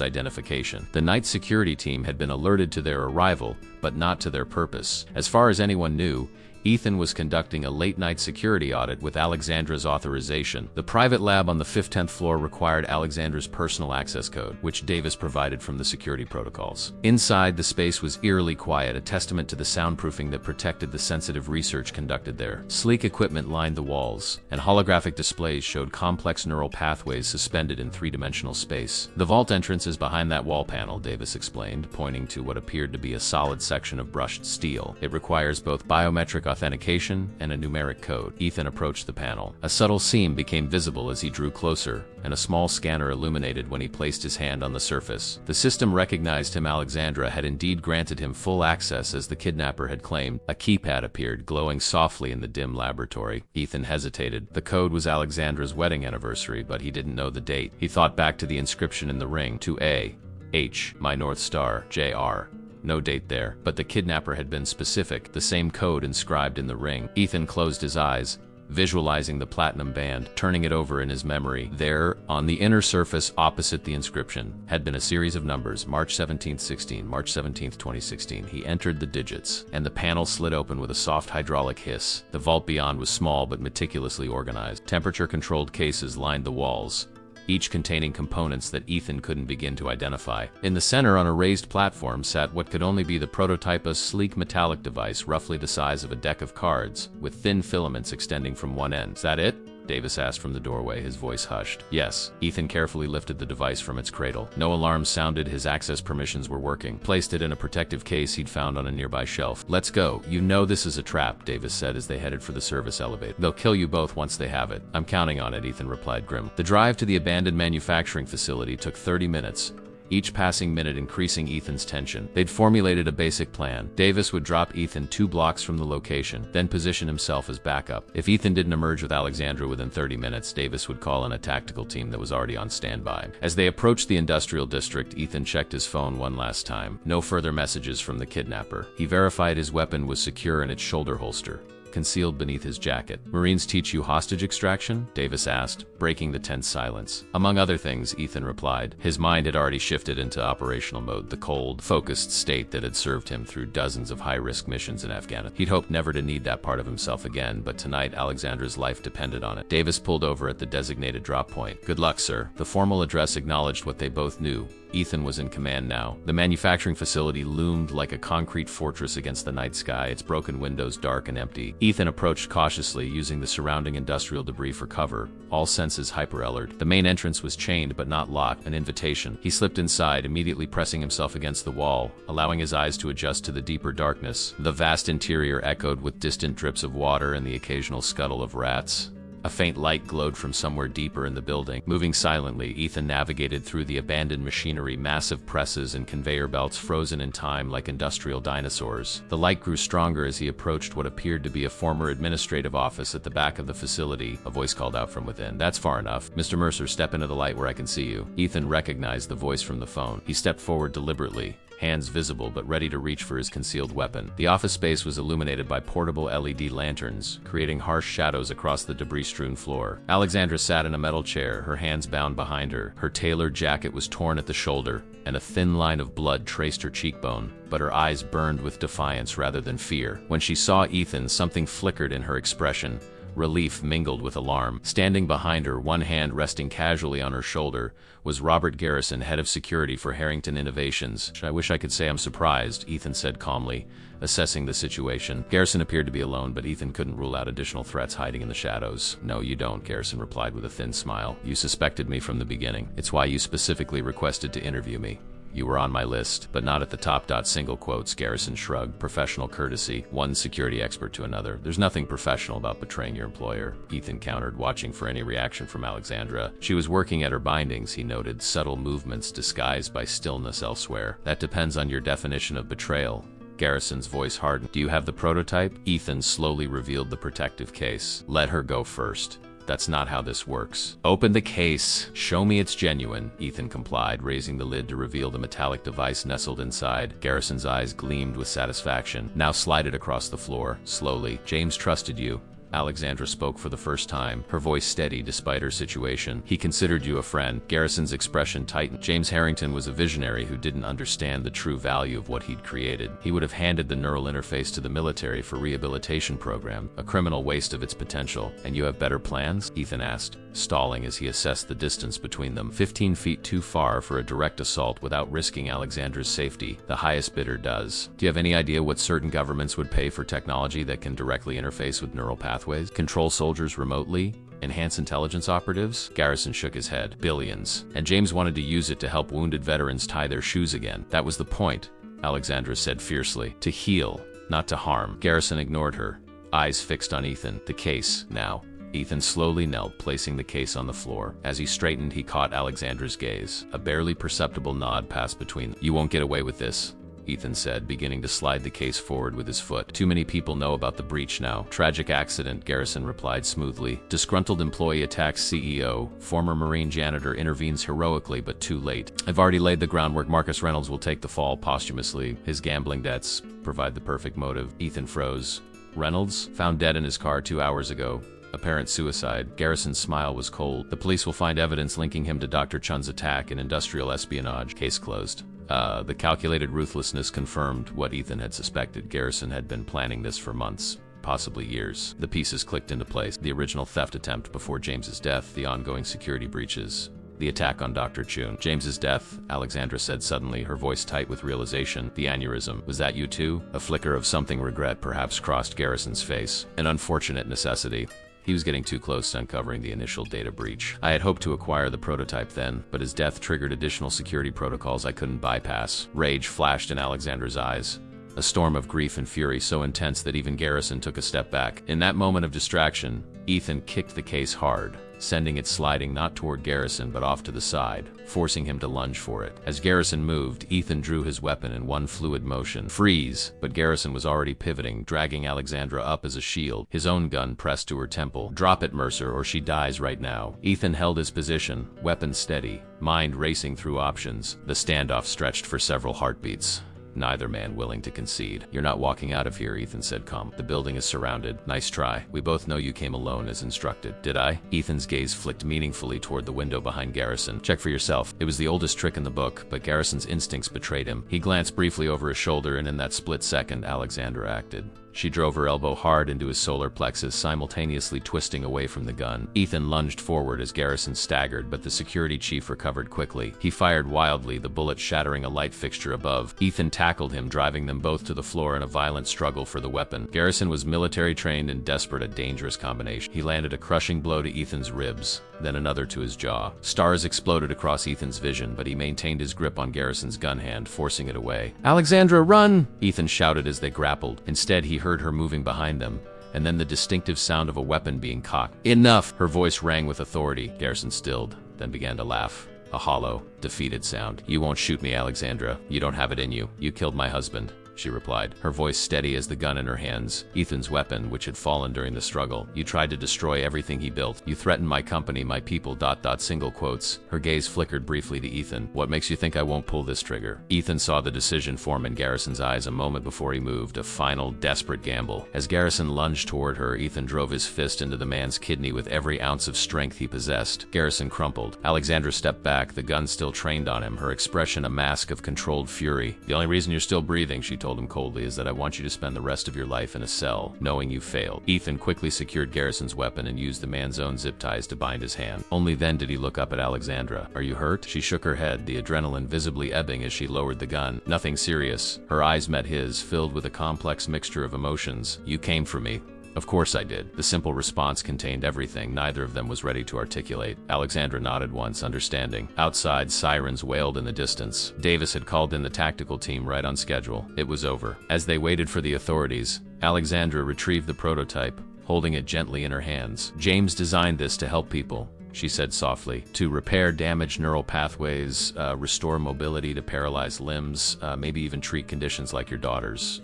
identification. The night security team had been alerted to their arrival, but not to their purpose. As far as anyone knew, Ethan was conducting a late-night security audit with Alexandra's authorization. The private lab on the 10th floor required Alexandra's personal access code, which Davis provided from the security protocols. Inside, the space was eerily quiet, a testament to the soundproofing that protected the sensitive research conducted there. Sleek equipment lined the walls, and holographic displays showed complex neural pathways suspended in three-dimensional space. "The vault entrance is behind that wall panel," Davis explained, pointing to what appeared to be a solid section of brushed steel. "It requires both biometric authentication and a numeric code." Ethan approached the panel. A subtle seam became visible as he drew closer, and a small scanner illuminated when he placed his hand on the surface. The system recognized him. Alexandra had indeed granted him full access as the kidnapper had claimed. A keypad appeared, glowing softly in the dim laboratory. Ethan hesitated. The code was Alexandra's wedding anniversary, but he didn't know the date. He thought back to the inscription in the ring, to A. H, my North Star, J.R. No date there, but the kidnapper had been specific, the same code inscribed in the ring. Ethan closed his eyes, visualizing the platinum band, turning it over in his memory. There, on the inner surface opposite the inscription, had been a series of numbers: March 17th, 16, March 17th, 2016. He entered the digits, and the panel slid open with a soft hydraulic hiss. The vault beyond was small but meticulously organized. Temperature-controlled cases lined the walls, each containing components that Ethan couldn't begin to identify. In the center, on a raised platform, sat what could only be the prototype, a sleek metallic device roughly the size of a deck of cards, with thin filaments extending from one end. "Is that it?" Davis asked from the doorway, his voice hushed. "Yes." Ethan carefully lifted the device from its cradle. No alarms sounded, his access permissions were working. Placed it in a protective case he'd found on a nearby shelf. "Let's go. You know this is a trap," Davis said as they headed for the service elevator. "They'll kill you both once they have it." "I'm counting on it," Ethan replied grimly. The drive to the abandoned manufacturing facility took 30 minutes. Each passing minute increasing Ethan's tension. They'd formulated a basic plan. Davis would drop Ethan 2 blocks from the location, then position himself as backup. If Ethan didn't emerge with Alexandra within 30 minutes, Davis would call in a tactical team that was already on standby. As they approached the industrial district, Ethan checked his phone one last time. No further messages from the kidnapper. He verified his weapon was secure in its shoulder holster, concealed beneath his jacket. "Marines teach you hostage extraction?" Davis asked, breaking the tense silence. "Among other things," Ethan replied. His mind had already shifted into operational mode, the cold, focused state that had served him through dozens of high-risk missions in Afghanistan. He'd hoped never to need that part of himself again, but tonight Alexandra's life depended on it. Davis pulled over at the designated drop point. "Good luck, sir." The formal address acknowledged what they both knew. Ethan was in command now. The manufacturing facility loomed like a concrete fortress against the night sky, its broken windows dark and empty. Ethan approached cautiously, using the surrounding industrial debris for cover, all senses hyper-alert. The main entrance was chained but not locked, an invitation. He slipped inside, immediately pressing himself against the wall, allowing his eyes to adjust to the deeper darkness. The vast interior echoed with distant drips of water and the occasional scuttle of rats. A faint light glowed from somewhere deeper in the building. Moving silently, Ethan navigated through the abandoned machinery, massive presses and conveyor belts frozen in time like industrial dinosaurs. The light grew stronger as he approached what appeared to be a former administrative office at the back of the facility. A voice called out from within. "That's far enough. Mr. Mercer, step into the light where I can see you." Ethan recognized the voice from the phone. He stepped forward deliberately, hands visible but ready to reach for his concealed weapon. The office space was illuminated by portable LED lanterns, creating harsh shadows across the debris-strewn floor. Alexandra sat in a metal chair, her hands bound behind her. Her tailored jacket was torn at the shoulder, and a thin line of blood traced her cheekbone, but her eyes burned with defiance rather than fear. When she saw Ethan, something flickered in her expression. Relief mingled with alarm. Standing behind her, one hand resting casually on her shoulder, was Robert Garrison, head of security for Harrington Innovations. "I wish I could say I'm surprised," Ethan said calmly, assessing the situation. Garrison appeared to be alone, but Ethan couldn't rule out additional threats hiding in the shadows. "No, you don't," Garrison replied with a thin smile. "You suspected me from the beginning. It's why you specifically requested to interview me. You were on my list, but not at the top. Single quotes." Garrison shrugged. "Professional courtesy." One security expert to another. "There's nothing professional about betraying your employer," Ethan countered, watching for any reaction from Alexandra. She was working at her bindings, he noted, subtle movements disguised by stillness elsewhere. "That depends on your definition of betrayal." Garrison's voice hardened. "Do you have the prototype?" Ethan slowly revealed the protective case. "Let her go first. That's not how this works." "Open the case. Show me it's genuine," Ethan complied, raising the lid to reveal the metallic device nestled inside. Garrison's eyes gleamed with satisfaction. "Now slide it across the floor, slowly." "James trusted you." Alexandra spoke for the first time, her voice steady despite her situation. "He considered you a friend." Garrison's expression tightened. James Harrington was a visionary who didn't understand the true value of what he'd created. He would have handed the neural interface to the military for rehabilitation program, a criminal waste of its potential. "And you have better plans?" Ethan asked, stalling as he assessed the distance between them. 15 feet too far for a direct assault without risking Alexandra's safety. The highest bidder does. "Do you have any idea what certain governments would pay for technology that can directly interface with neural pathways? Control soldiers remotely? Enhance intelligence operatives?" Garrison shook his head. "Billions. And James wanted to use it to help wounded veterans tie their shoes again. That was the point," Alexandra said fiercely. "To heal, not to harm." Garrison ignored her, eyes fixed on Ethan. "The case, now." Ethan slowly knelt, placing the case on the floor. As he straightened, he caught Alexandra's gaze. A barely perceptible nod passed between them. "You won't get away with this," Ethan said, beginning to slide the case forward with his foot. "Too many people know about the breach now." "Tragic accident," Garrison replied smoothly. "Disgruntled employee attacks CEO. Former Marine janitor intervenes heroically, but too late. I've already laid the groundwork. Marcus Reynolds will take the fall posthumously. His gambling debts provide the perfect motive." Ethan froze. "Reynolds? Found dead in his car 2 hours ago." Apparent suicide. Garrison's smile was cold. The police will find evidence linking him to Dr. Chun's attack and industrial espionage. Case closed. The calculated ruthlessness confirmed what Ethan had suspected. Garrison had been planning this for months, possibly years. The pieces clicked into place. The original theft attempt before James's death, the ongoing security breaches, the attack on Dr. Chun. James's death, Alexandra said suddenly, her voice tight with realization. The aneurysm. Was that you too? A flicker of something regret perhaps crossed Garrison's face. An unfortunate necessity. He was getting too close to uncovering the initial data breach. I had hoped to acquire the prototype then, but his death triggered additional security protocols I couldn't bypass. Rage flashed in Alexandra's eyes. A storm of grief and fury so intense that even Garrison took a step back. In that moment of distraction, Ethan kicked the case hard, sending it sliding not toward Garrison but off to the side, forcing him to lunge for it. As Garrison moved, Ethan drew his weapon in one fluid motion. Freeze! But Garrison was already pivoting, dragging Alexandra up as a shield, his own gun pressed to her temple. Drop it, Mercer, or she dies right now. Ethan held his position, weapon steady, mind racing through options. The standoff stretched for several heartbeats. Neither man willing to concede. You're not walking out of here, Ethan said calm. The building is surrounded. Nice try. We both know you came alone as instructed. Did I? Ethan's gaze flicked meaningfully toward the window behind Garrison. Check for yourself. It was the oldest trick in the book, but Garrison's instincts betrayed him. He glanced briefly over his shoulder, and in that split second, Alexandra acted. She drove her elbow hard into his solar plexus, simultaneously twisting away from the gun. Ethan lunged forward as Garrison staggered, but the security chief recovered quickly. He fired wildly, the bullet shattering a light fixture above. Ethan tackled him, driving them both to the floor in a violent struggle for the weapon. Garrison was military trained and desperate, a dangerous combination. He landed a crushing blow to Ethan's ribs, then another to his jaw. Stars exploded across Ethan's vision, but he maintained his grip on Garrison's gun hand, forcing it away. "Alexandra, run!" Ethan shouted as they grappled. Instead, he heard her moving behind them, and then the distinctive sound of a weapon being cocked. "Enough!" Her voice rang with authority. Garrison stilled, then began to laugh. A hollow, defeated sound. "You won't shoot me, Alexandra. You don't have it in you. You killed my husband," she replied, her voice steady as the gun in her hands, Ethan's weapon, which had fallen during the struggle. "You tried to destroy everything he built. You threatened my company, my people, single quotes." Her gaze flickered briefly to Ethan. "What makes you think I won't pull this trigger?" Ethan saw the decision form in Garrison's eyes a moment before he moved, a final, desperate gamble. As Garrison lunged toward her, Ethan drove his fist into the man's kidney with every ounce of strength he possessed. Garrison crumpled. Alexandra stepped back, the gun still trained on him, her expression a mask of controlled fury. "The only reason you're still breathing," she told him coldly, "is that I want you to spend the rest of your life in a cell, knowing you failed." Ethan quickly secured Garrison's weapon and used the man's own zip ties to bind his hand. Only then did he look up at Alexandra. "Are you hurt?" She shook her head, the adrenaline visibly ebbing as she lowered the gun. "Nothing serious." Her eyes met his, filled with a complex mixture of emotions. "You came for me." "Of course I did." The simple response contained everything neither of them was ready to articulate. Alexandra nodded once, understanding. Outside, sirens wailed in the distance. Davis had called in the tactical team right on schedule. It was over. As they waited for the authorities, Alexandra retrieved the prototype, holding it gently in her hands. "James designed this to help people," she said softly, "to repair damaged neural pathways, restore mobility to paralyzed limbs, maybe even treat conditions like your daughter's."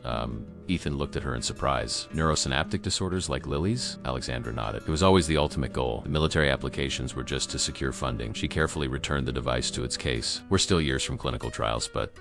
Ethan looked at her in surprise. "Neurosynaptic disorders like Lily's?" Alexandra nodded. "It was always the ultimate goal. The military applications were just to secure funding." She carefully returned the device to its case. "We're still years from clinical trials, but...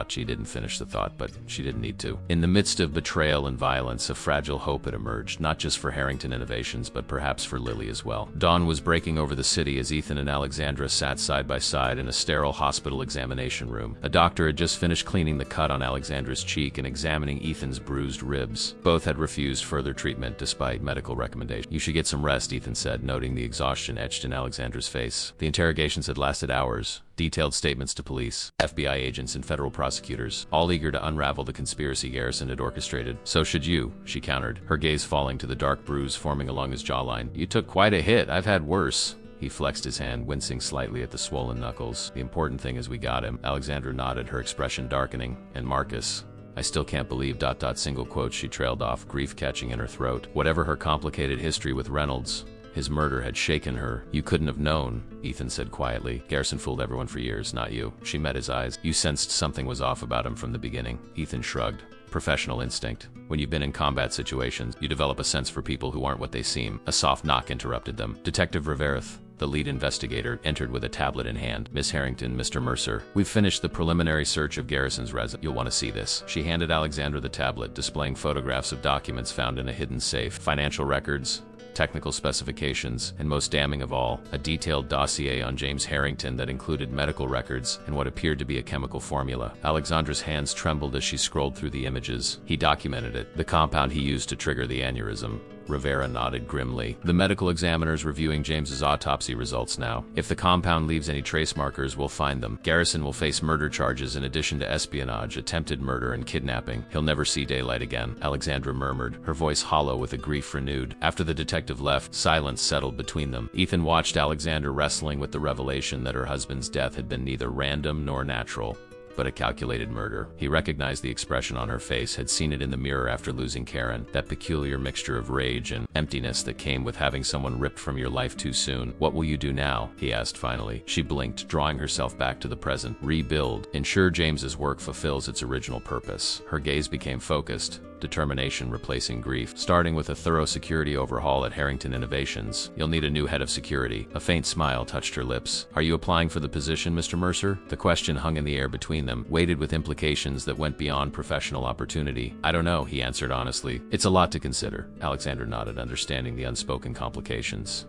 She didn't finish the thought, but she didn't need to. In the midst of betrayal and violence, a fragile hope had emerged, not just for Harrington Innovations, but perhaps for Lily as well. Dawn was breaking over the city as Ethan and Alexandra sat side by side in a sterile hospital examination room. A doctor had just finished cleaning the cut on Alexandra's cheek and examining Ethan's bruised ribs. Both had refused further treatment despite medical recommendations. "You should get some rest," Ethan said, noting the exhaustion etched in Alexandra's face. The interrogations had lasted hours. Detailed statements to police, FBI agents, and federal prosecutors, all eager to unravel the conspiracy Garrison had orchestrated. "So should you," she countered, her gaze falling to the dark bruise forming along his jawline. "You took quite a hit. I've had worse." He flexed his hand, wincing slightly at the swollen knuckles. "The important thing is we got him." Alexandra nodded, her expression darkening. "And Marcus. I still can't believe... single quotes," she trailed off, grief catching in her throat. Whatever her complicated history with Reynolds, his murder had shaken her. "You couldn't have known," Ethan said quietly. "Garrison fooled everyone for years, not you." She met his eyes. "You sensed something was off about him from the beginning." Ethan shrugged. "Professional instinct. When you've been in combat situations, you develop a sense for people who aren't what they seem." A soft knock interrupted them. Detective Riverith, the lead investigator, entered with a tablet in hand. "Miss Harrington, Mr. Mercer, we've finished the preliminary search of Garrison's residence. You'll want to see this." She handed Alexandra the tablet, displaying photographs of documents found in a hidden safe. Financial records, technical specifications, and most damning of all, a detailed dossier on James Harrington that included medical records and what appeared to be a chemical formula. Alexandra's hands trembled as she scrolled through the images. He documented it, the compound he used to trigger the aneurysm. Rivera nodded grimly. The medical examiner's reviewing James's autopsy results now. If the compound leaves any trace markers, we'll find them. Garrison will face murder charges in addition to espionage, attempted murder, and kidnapping. He'll never see daylight again, Alexandra murmured, her voice hollow with a grief renewed. After the detective left, silence settled between them. Ethan watched Alexandra wrestling with the revelation that her husband's death had been neither random nor natural, but a calculated murder. He recognized the expression on her face, had seen it in the mirror after losing Karen, that peculiar mixture of rage and emptiness that came with having someone ripped from your life too soon. What will you do now? He asked finally. She blinked, drawing herself back to the present. Rebuild. Ensure James's work fulfills its original purpose. Her gaze became focused, determination replacing grief. Starting with a thorough security overhaul at Harrington Innovations. You'll need a new head of security. A faint smile touched her lips. Are you applying for the position, Mr. Mercer? The question hung in the air between them, weighted with implications that went beyond professional opportunity. I don't know, he answered honestly. It's a lot to consider. Alexander nodded, understanding the unspoken complications.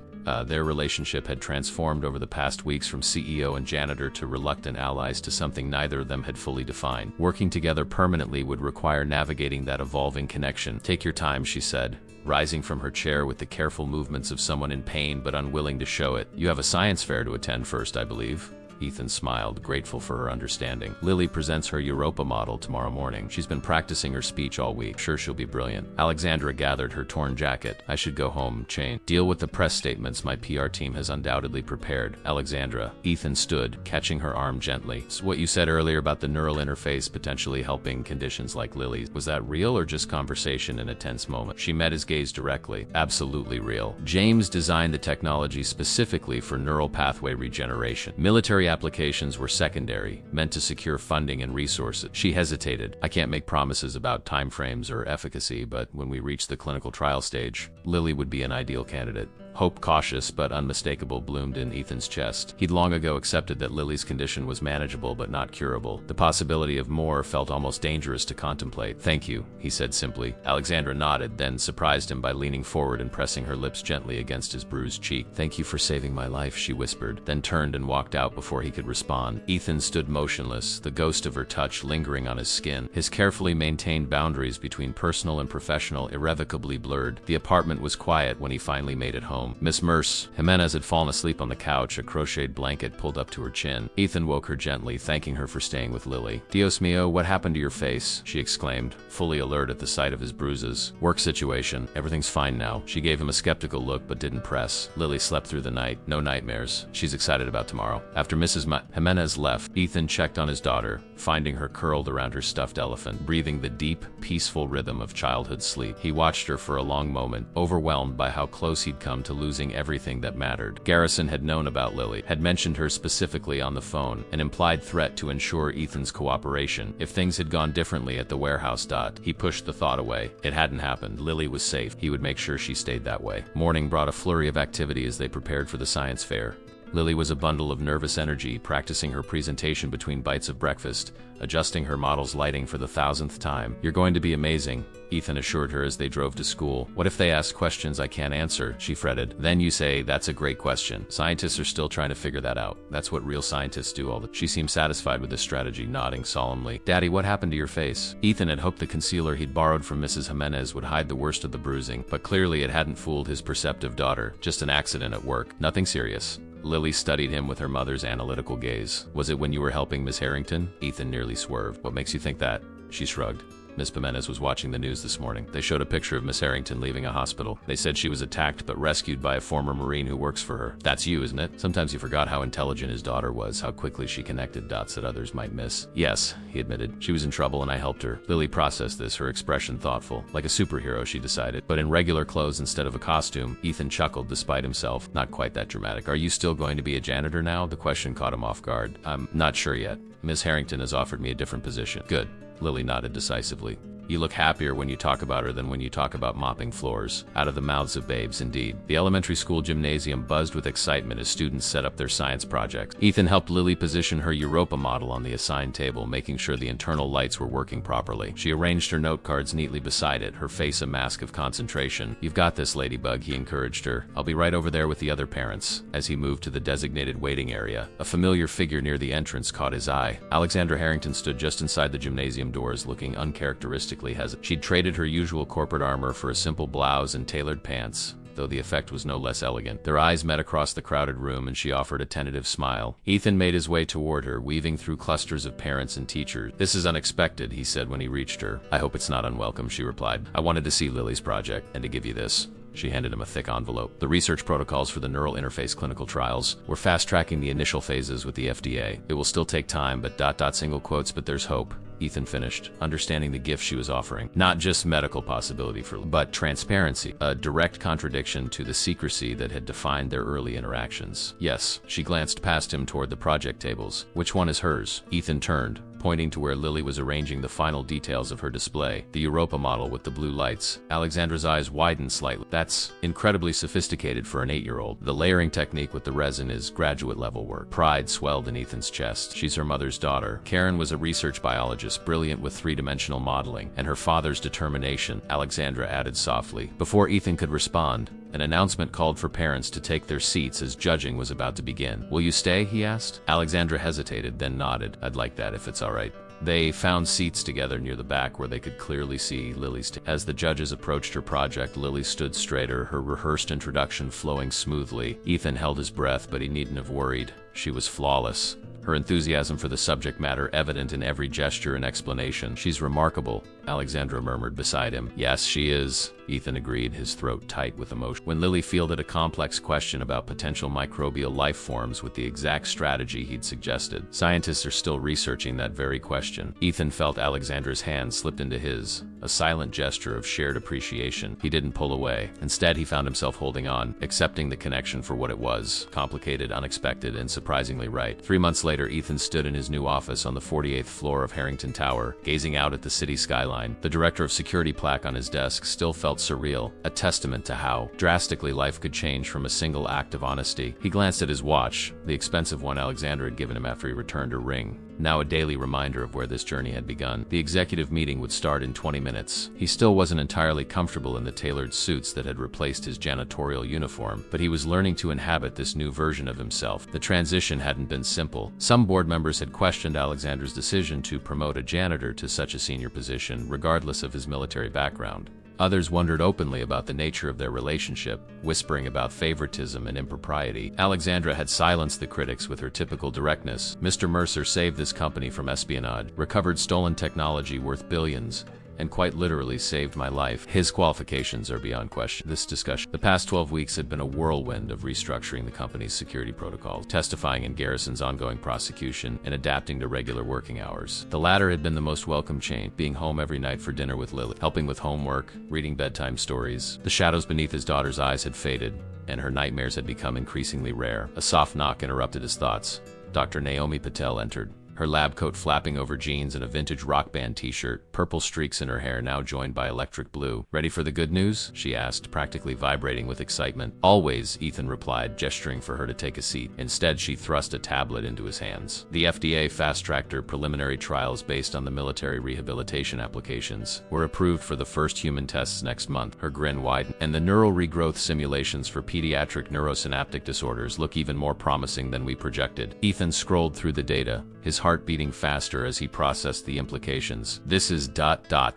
Their relationship had transformed over the past weeks from CEO and janitor to reluctant allies to something neither of them had fully defined. Working together permanently would require navigating that evolving connection. Take your time, she said, rising from her chair with the careful movements of someone in pain but unwilling to show it. You have a science fair to attend first, I believe. Ethan smiled, grateful for her understanding. Lily presents her Europa model tomorrow morning. She's been practicing her speech all week. Sure, she'll be brilliant. Alexandra gathered her torn jacket. I should go home, change. Deal with the press statements my PR team has undoubtedly prepared. Alexandra. Ethan stood, catching her arm gently. So what you said earlier about the neural interface potentially helping conditions like Lily's, was that real or just conversation in a tense moment? She met his gaze directly. Absolutely real. James designed the technology specifically for neural pathway regeneration. Military applications were secondary, meant to secure funding and resources. She hesitated. I can't make promises about timeframes or efficacy, but when we reach the clinical trial stage, Lily would be an ideal candidate. Hope, cautious but unmistakable, bloomed in Ethan's chest. He'd long ago accepted that Lily's condition was manageable but not curable. The possibility of more felt almost dangerous to contemplate. Thank you, he said simply. Alexandra nodded, then surprised him by leaning forward and pressing her lips gently against his bruised cheek. Thank you for saving my life, she whispered, then turned and walked out before he could respond. Ethan stood motionless, the ghost of her touch lingering on his skin. His carefully maintained boundaries between personal and professional irrevocably blurred. The apartment was quiet when he finally made it home. Miss Merce. Jimenez had fallen asleep on the couch, a crocheted blanket pulled up to her chin. Ethan woke her gently, thanking her for staying with Lily. Dios mío, what happened to your face? She exclaimed, fully alert at the sight of his bruises. Work situation. Everything's fine now. She gave him a skeptical look but didn't press. Lily slept through the night. No nightmares. She's excited about tomorrow. After Mrs. Jimenez left, Ethan checked on his daughter, finding her curled around her stuffed elephant, breathing the deep, peaceful rhythm of childhood sleep. He watched her for a long moment, overwhelmed by how close he'd come to losing everything that mattered. Garrison had known about Lily, had mentioned her specifically on the phone, an implied threat to ensure Ethan's cooperation. If things had gone differently at the warehouse. He pushed the thought away. It hadn't happened. Lily was safe. He would make sure she stayed that way. Morning brought a flurry of activity as they prepared for the science fair. Lily was a bundle of nervous energy, practicing her presentation between bites of breakfast, adjusting her model's lighting for the 1,000th time. You're going to be amazing, Ethan assured her as they drove to school. What if they ask questions I can't answer? She fretted. Then you say, that's a great question. Scientists are still trying to figure that out. That's what real scientists do all the time. She seemed satisfied with this strategy, nodding solemnly. Daddy, what happened to your face? Ethan had hoped the concealer he'd borrowed from Mrs. Jimenez would hide the worst of the bruising, but clearly it hadn't fooled his perceptive daughter. Just an accident at work. Nothing serious. Lily studied him with her mother's analytical gaze. Was it when you were helping Miss Harrington? Ethan nearly swerved. What makes you think that? She shrugged. Miss Jimenez was watching the news this morning. They showed a picture of Miss Harrington leaving a hospital. They said she was attacked but rescued by a former Marine who works for her. That's you, isn't it? Sometimes you forgot how intelligent his daughter was, how quickly she connected dots that others might miss. Yes, he admitted. She was in trouble and I helped her. Lily processed this, her expression thoughtful. Like a superhero, she decided. But in regular clothes instead of a costume. Ethan chuckled despite himself. Not quite that dramatic. Are you still going to be a janitor now? The question caught him off guard. I'm not sure yet. Miss Harrington has offered me a different position. Good. Lily nodded decisively. You look happier when you talk about her than when you talk about mopping floors. Out of the mouths of babes, indeed. The elementary school gymnasium buzzed with excitement as students set up their science projects. Ethan helped Lily position her Europa model on the assigned table, making sure the internal lights were working properly. She arranged her note cards neatly beside it, her face a mask of concentration. "You've got this, Ladybug," he encouraged her. "I'll be right over there with the other parents." As he moved to the designated waiting area, a familiar figure near the entrance caught his eye. Alexandra Harrington stood just inside the gymnasium doors, looking uncharacteristically hesitant. She'd traded her usual corporate armor for a simple blouse and tailored pants, though the effect was no less elegant. Their eyes met across the crowded room, and she offered a tentative smile. Ethan made his way toward her, weaving through clusters of parents and teachers. "This is unexpected," he said when he reached her. "I hope it's not unwelcome," she replied. "I wanted to see Lily's project, and to give you this." She handed him a thick envelope. The research protocols for the neural interface clinical trials were fast-tracking the initial phases with the FDA. "It will still take time, but ... single quotes, but there's hope," Ethan finished, understanding the gift she was offering. Not just medical possibility but transparency, a direct contradiction to the secrecy that had defined their early interactions. "Yes." She glanced past him toward the project tables. "Which one is hers?" Ethan turned, pointing to where Lily was arranging the final details of her display, the Europa model with the blue lights. Alexandra's eyes widened slightly. "That's incredibly sophisticated for an 8-year-old. The layering technique with the resin is graduate-level work." Pride swelled in Ethan's chest. "She's her mother's daughter. Karen was a research biologist, brilliant with three-dimensional modeling, and her father's determination," Alexandra added softly. Before Ethan could respond, an announcement called for parents to take their seats as judging was about to begin. "Will you stay?" he asked. Alexandra hesitated, then nodded. "I'd like that if it's all right." They found seats together near the back where they could clearly see Lily's As the judges approached her project, Lily stood straighter, her rehearsed introduction flowing smoothly. Ethan held his breath, but he needn't have worried. She was flawless, her enthusiasm for the subject matter evident in every gesture and explanation. "She's remarkable," Alexandra murmured beside him. "Yes, she is," Ethan agreed, his throat tight with emotion. When Lily fielded a complex question about potential microbial life forms with the exact strategy he'd suggested, scientists are still researching that very question. Ethan felt Alexandra's hand slipped into his, a silent gesture of shared appreciation. He didn't pull away. Instead, he found himself holding on, accepting the connection for what it was: complicated, unexpected, and surprisingly right. 3 months later, Ethan stood in his new office on the 48th floor of Harrington Tower, gazing out at the city skyline. The director of security plaque on his desk still felt surreal, a testament to how drastically life could change from a single act of honesty. He glanced at his watch, the expensive one Alexandra had given him after he returned her ring, now a daily reminder of where this journey had begun. The executive meeting would start in 20 minutes. He still wasn't entirely comfortable in the tailored suits that had replaced his janitorial uniform, but he was learning to inhabit this new version of himself. The transition hadn't been simple. Some board members had questioned Alexandra's decision to promote a janitor to such a senior position, regardless of his military background. Others wondered openly about the nature of their relationship, whispering about favoritism and impropriety. Alexandra had silenced the critics with her typical directness. "Mr. Mercer saved this company from espionage, recovered stolen technology worth billions, and quite literally saved my life. His qualifications are beyond question." The past 12 weeks had been a whirlwind of restructuring the company's security protocols, testifying in Garrison's ongoing prosecution, and adapting to regular working hours. The latter had been the most welcome change, being home every night for dinner with Lily, helping with homework, reading bedtime stories. The shadows beneath his daughter's eyes had faded, and her nightmares had become increasingly rare. A soft knock interrupted his thoughts. Dr. Naomi Patel entered, her lab coat flapping over jeans and a vintage rock band t-shirt, purple streaks in her hair now joined by electric blue. "Ready for the good news?" she asked, practically vibrating with excitement. "Always," Ethan replied, gesturing for her to take a seat. Instead, she thrust a tablet into his hands. The FDA fast-tracked her preliminary trials based on the military rehabilitation applications were approved for the first human tests next month. Her grin widened. "And the neural regrowth simulations for pediatric neurosynaptic disorders look even more promising than we projected." Ethan scrolled through the data, his heart beating faster as he processed the implications. "This is ...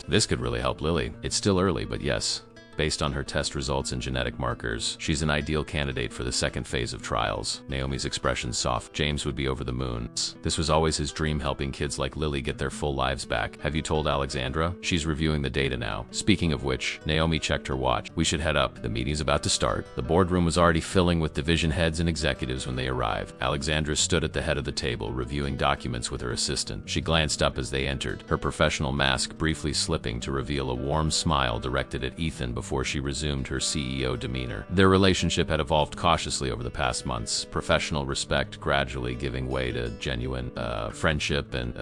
This could really help Lily. It's still early, but yes, based on her test results and genetic markers, she's an ideal candidate for the second phase of trials." Naomi's expression soft. "James would be over the moon. This was always his dream, helping kids like Lily get their full lives back." "Have you told Alexandra?" "She's reviewing the data now." Speaking of which, Naomi checked her watch. "We should head up. The meeting's about to start." The boardroom was already filling with division heads and executives when they arrived. Alexandra stood at the head of the table, reviewing documents with her assistant. She glanced up as they entered, her professional mask briefly slipping to reveal a warm smile directed at Ethan before before she resumed her CEO demeanor. Their relationship had evolved cautiously over the past months, professional respect gradually giving way to genuine friendship and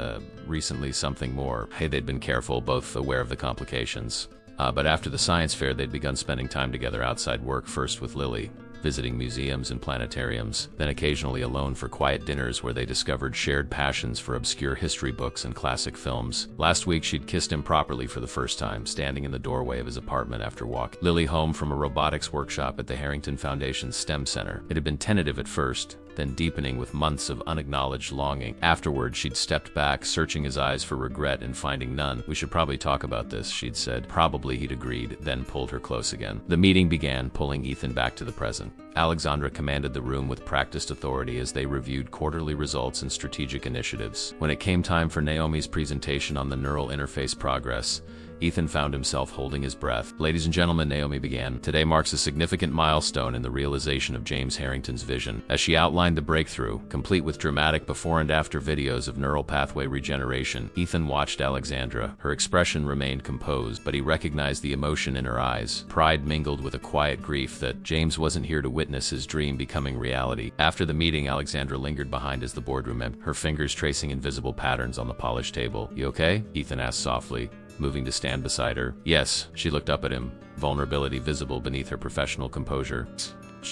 recently something more. Hey, they'd been careful, both aware of the complications. But after the science fair, they'd begun spending time together outside work, first with Lily, visiting museums and planetariums, then occasionally alone for quiet dinners where they discovered shared passions for obscure history books and classic films. Last week, she'd kissed him properly for the first time, standing in the doorway of his apartment after walking Lily home from a robotics workshop at the Harrington Foundation's STEM Center. It had been tentative at first, then deepening with months of unacknowledged longing. Afterward, she'd stepped back, searching his eyes for regret and finding none. "We should probably talk about this," she'd said. Probably, he'd agreed, then pulled her close again. The meeting began, pulling Ethan back to the present. Alexandra commanded the room with practiced authority as they reviewed quarterly results and strategic initiatives. When it came time for Naomi's presentation on the neural interface progress, Ethan found himself holding his breath. "Ladies and gentlemen," Naomi began, "today marks a significant milestone in the realization of James Harrington's vision." As she outlined the breakthrough, complete with dramatic before and after videos of neural pathway regeneration, Ethan watched Alexandra. Her expression remained composed, but he recognized the emotion in her eyes. Pride mingled with a quiet grief that James wasn't here to witness his dream becoming reality. After the meeting, Alexandra lingered behind as the boardroom emptied, her fingers tracing invisible patterns on the polished table. "You okay?" Ethan asked softly, moving to stand beside her. "Yes." She looked up at him, vulnerability visible beneath her professional composure.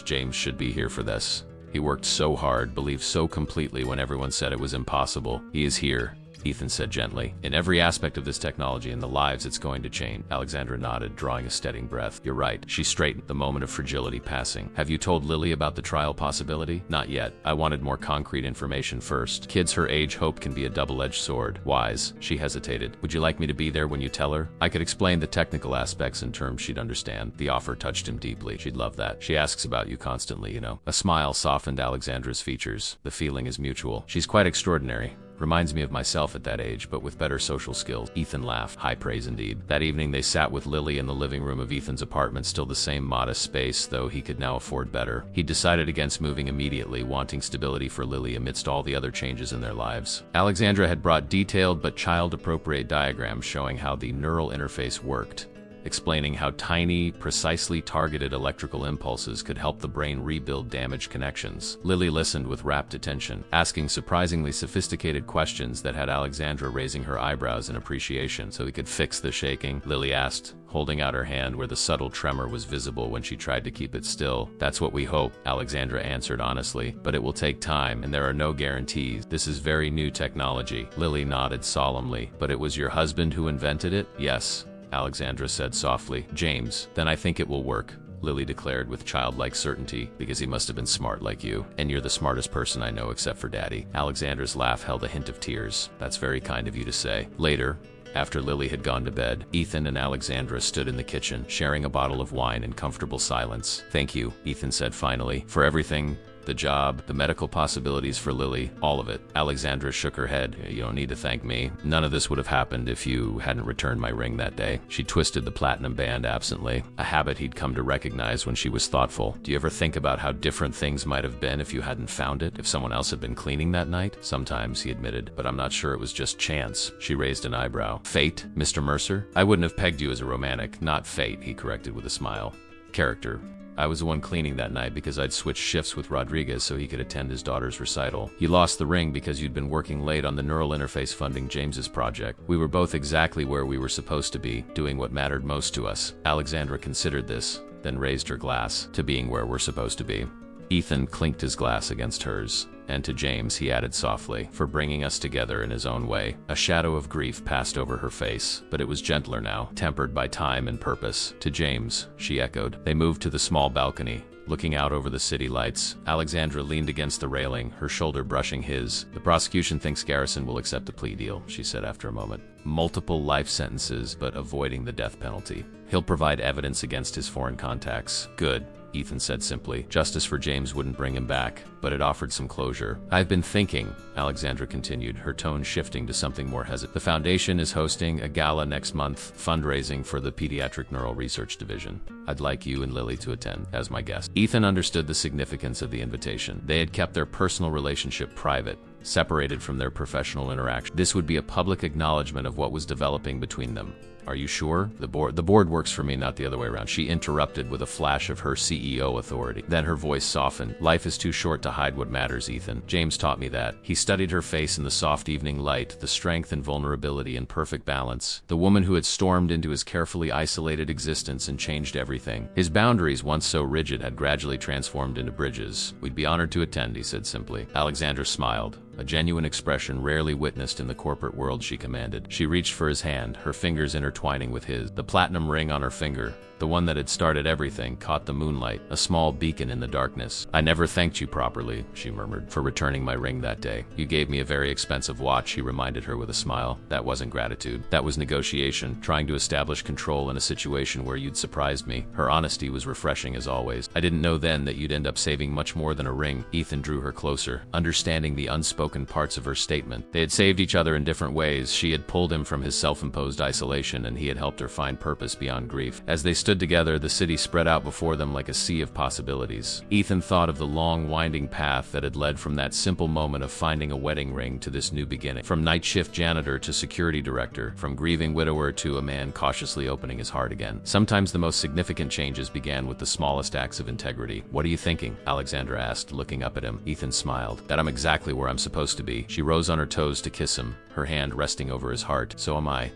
"James should be here for this. He worked so hard, believed so completely when everyone said it was impossible. He is here," Ethan said gently. "In every aspect of this technology and the lives it's going to change." Alexandra nodded, drawing a steadying breath. "You're right." She straightened, the moment of fragility passing. "Have you told Lily about the trial possibility?" "Not yet. I wanted more concrete information first. Kids her age hope can be a double-edged sword." "Wise." She hesitated. "Would you like me to be there when you tell her? I could explain the technical aspects in terms she'd understand." The offer touched him deeply. "She'd love that. She asks about you constantly, you know." A smile softened Alexandra's features. "The feeling is mutual. She's quite extraordinary. Reminds me of myself at that age, but with better social skills." Ethan laughed. High praise indeed. That evening they sat with Lily in the living room of Ethan's apartment, still the same modest space, though he could now afford better. He decided against moving immediately, wanting stability for Lily amidst all the other changes in their lives. Alexandra had brought detailed but child-appropriate diagrams showing how the neural interface worked, explaining how tiny, precisely targeted electrical impulses could help the brain rebuild damaged connections. Lily listened with rapt attention, asking surprisingly sophisticated questions that had Alexandra raising her eyebrows in appreciation. "So we could fix the shaking?" Lily asked, holding out her hand where the subtle tremor was visible when she tried to keep it still. "That's what we hope," Alexandra answered honestly, "but it will take time, and there are no guarantees. This is very new technology." Lily nodded solemnly. "But it was your husband who invented it?" "Yes," Alexandra said softly. "James, then I think it will work," Lily declared with childlike certainty, "because he must have been smart like you. And you're the smartest person I know except for Daddy." Alexandra's laugh held a hint of tears. "That's very kind of you to say." Later, after Lily had gone to bed, Ethan and Alexandra stood in the kitchen, sharing a bottle of wine in comfortable silence. "Thank you," Ethan said finally, "for everything. The job, the medical possibilities for Lily, all of it." Alexandra shook her head. "You don't need to thank me. None of this would have happened if you hadn't returned my ring that day." She twisted the platinum band absently, a habit he'd come to recognize when she was thoughtful. "Do you ever think about how different things might have been if you hadn't found it? If someone else had been cleaning that night?" "Sometimes," he admitted, "but I'm not sure it was just chance." She raised an eyebrow. "Fate, Mr. Mercer?" "I wouldn't have pegged you as a romantic. Not fate," he corrected with a smile. "Character. I was the one cleaning that night because I'd switched shifts with Rodriguez so he could attend his daughter's recital. You lost the ring because you'd been working late on the neural interface funding James's project. We were both exactly where we were supposed to be, doing what mattered most to us." Alexandra considered this, then raised her glass. "To being where we're supposed to be." Ethan clinked his glass against hers. "And to James," he added softly, "for bringing us together in his own way." A shadow of grief passed over her face, but it was gentler now, tempered by time and purpose. "To James," she echoed. They moved to the small balcony, looking out over the city lights. Alexandra leaned against the railing, her shoulder brushing his. "The prosecution thinks Garrison will accept a plea deal," she said after a moment. "Multiple life sentences, but avoiding the death penalty. He'll provide evidence against his foreign contacts." "Good," Ethan said simply. Justice for James wouldn't bring him back, but it offered some closure. "I've been thinking," Alexandra continued, her tone shifting to something more hesitant. "The Foundation is hosting a gala next month, fundraising for the Pediatric Neural Research Division. I'd like you and Lily to attend as my guest." Ethan understood the significance of the invitation. They had kept their personal relationship private, separated from their professional interaction. This would be a public acknowledgement of what was developing between them. Are you sure? The board works for me, not the other way around, she interrupted with a flash of her CEO authority. Then her voice softened. Life is too short to hide what matters, Ethan. James taught me that. He studied her face in the soft evening light, the strength and vulnerability in perfect balance. The woman who had stormed into his carefully isolated existence and changed everything. His boundaries, once so rigid, had gradually transformed into bridges. We'd be honored to attend, he said simply. Alexandra smiled. A genuine expression rarely witnessed in the corporate world, she commanded. She reached for his hand, her fingers intertwining with his. The platinum ring on her finger, the one that had started everything, caught the moonlight, a small beacon in the darkness. I never thanked you properly, she murmured, for returning my ring that day. You gave me a very expensive watch, he reminded her with a smile. That wasn't gratitude. That was negotiation, trying to establish control in a situation where you'd surprised me. Her honesty was refreshing as always. I didn't know then that you'd end up saving much more than a ring. Ethan drew her closer, understanding the unspoken parts of her statement. They had saved each other in different ways. She had pulled him from his self-imposed isolation, and he had helped her find purpose beyond grief. As they stood together, the city spread out before them like a sea of possibilities. Ethan thought of the long, winding path that had led from that simple moment of finding a wedding ring to this new beginning. From night shift janitor to security director, from grieving widower to a man cautiously opening his heart again. Sometimes the most significant changes began with the smallest acts of integrity. What are you thinking? Alexandra asked, looking up at him. Ethan smiled. That I'm exactly where I'm supposed to be. She rose on her toes to kiss him, her hand resting over his heart. So am I.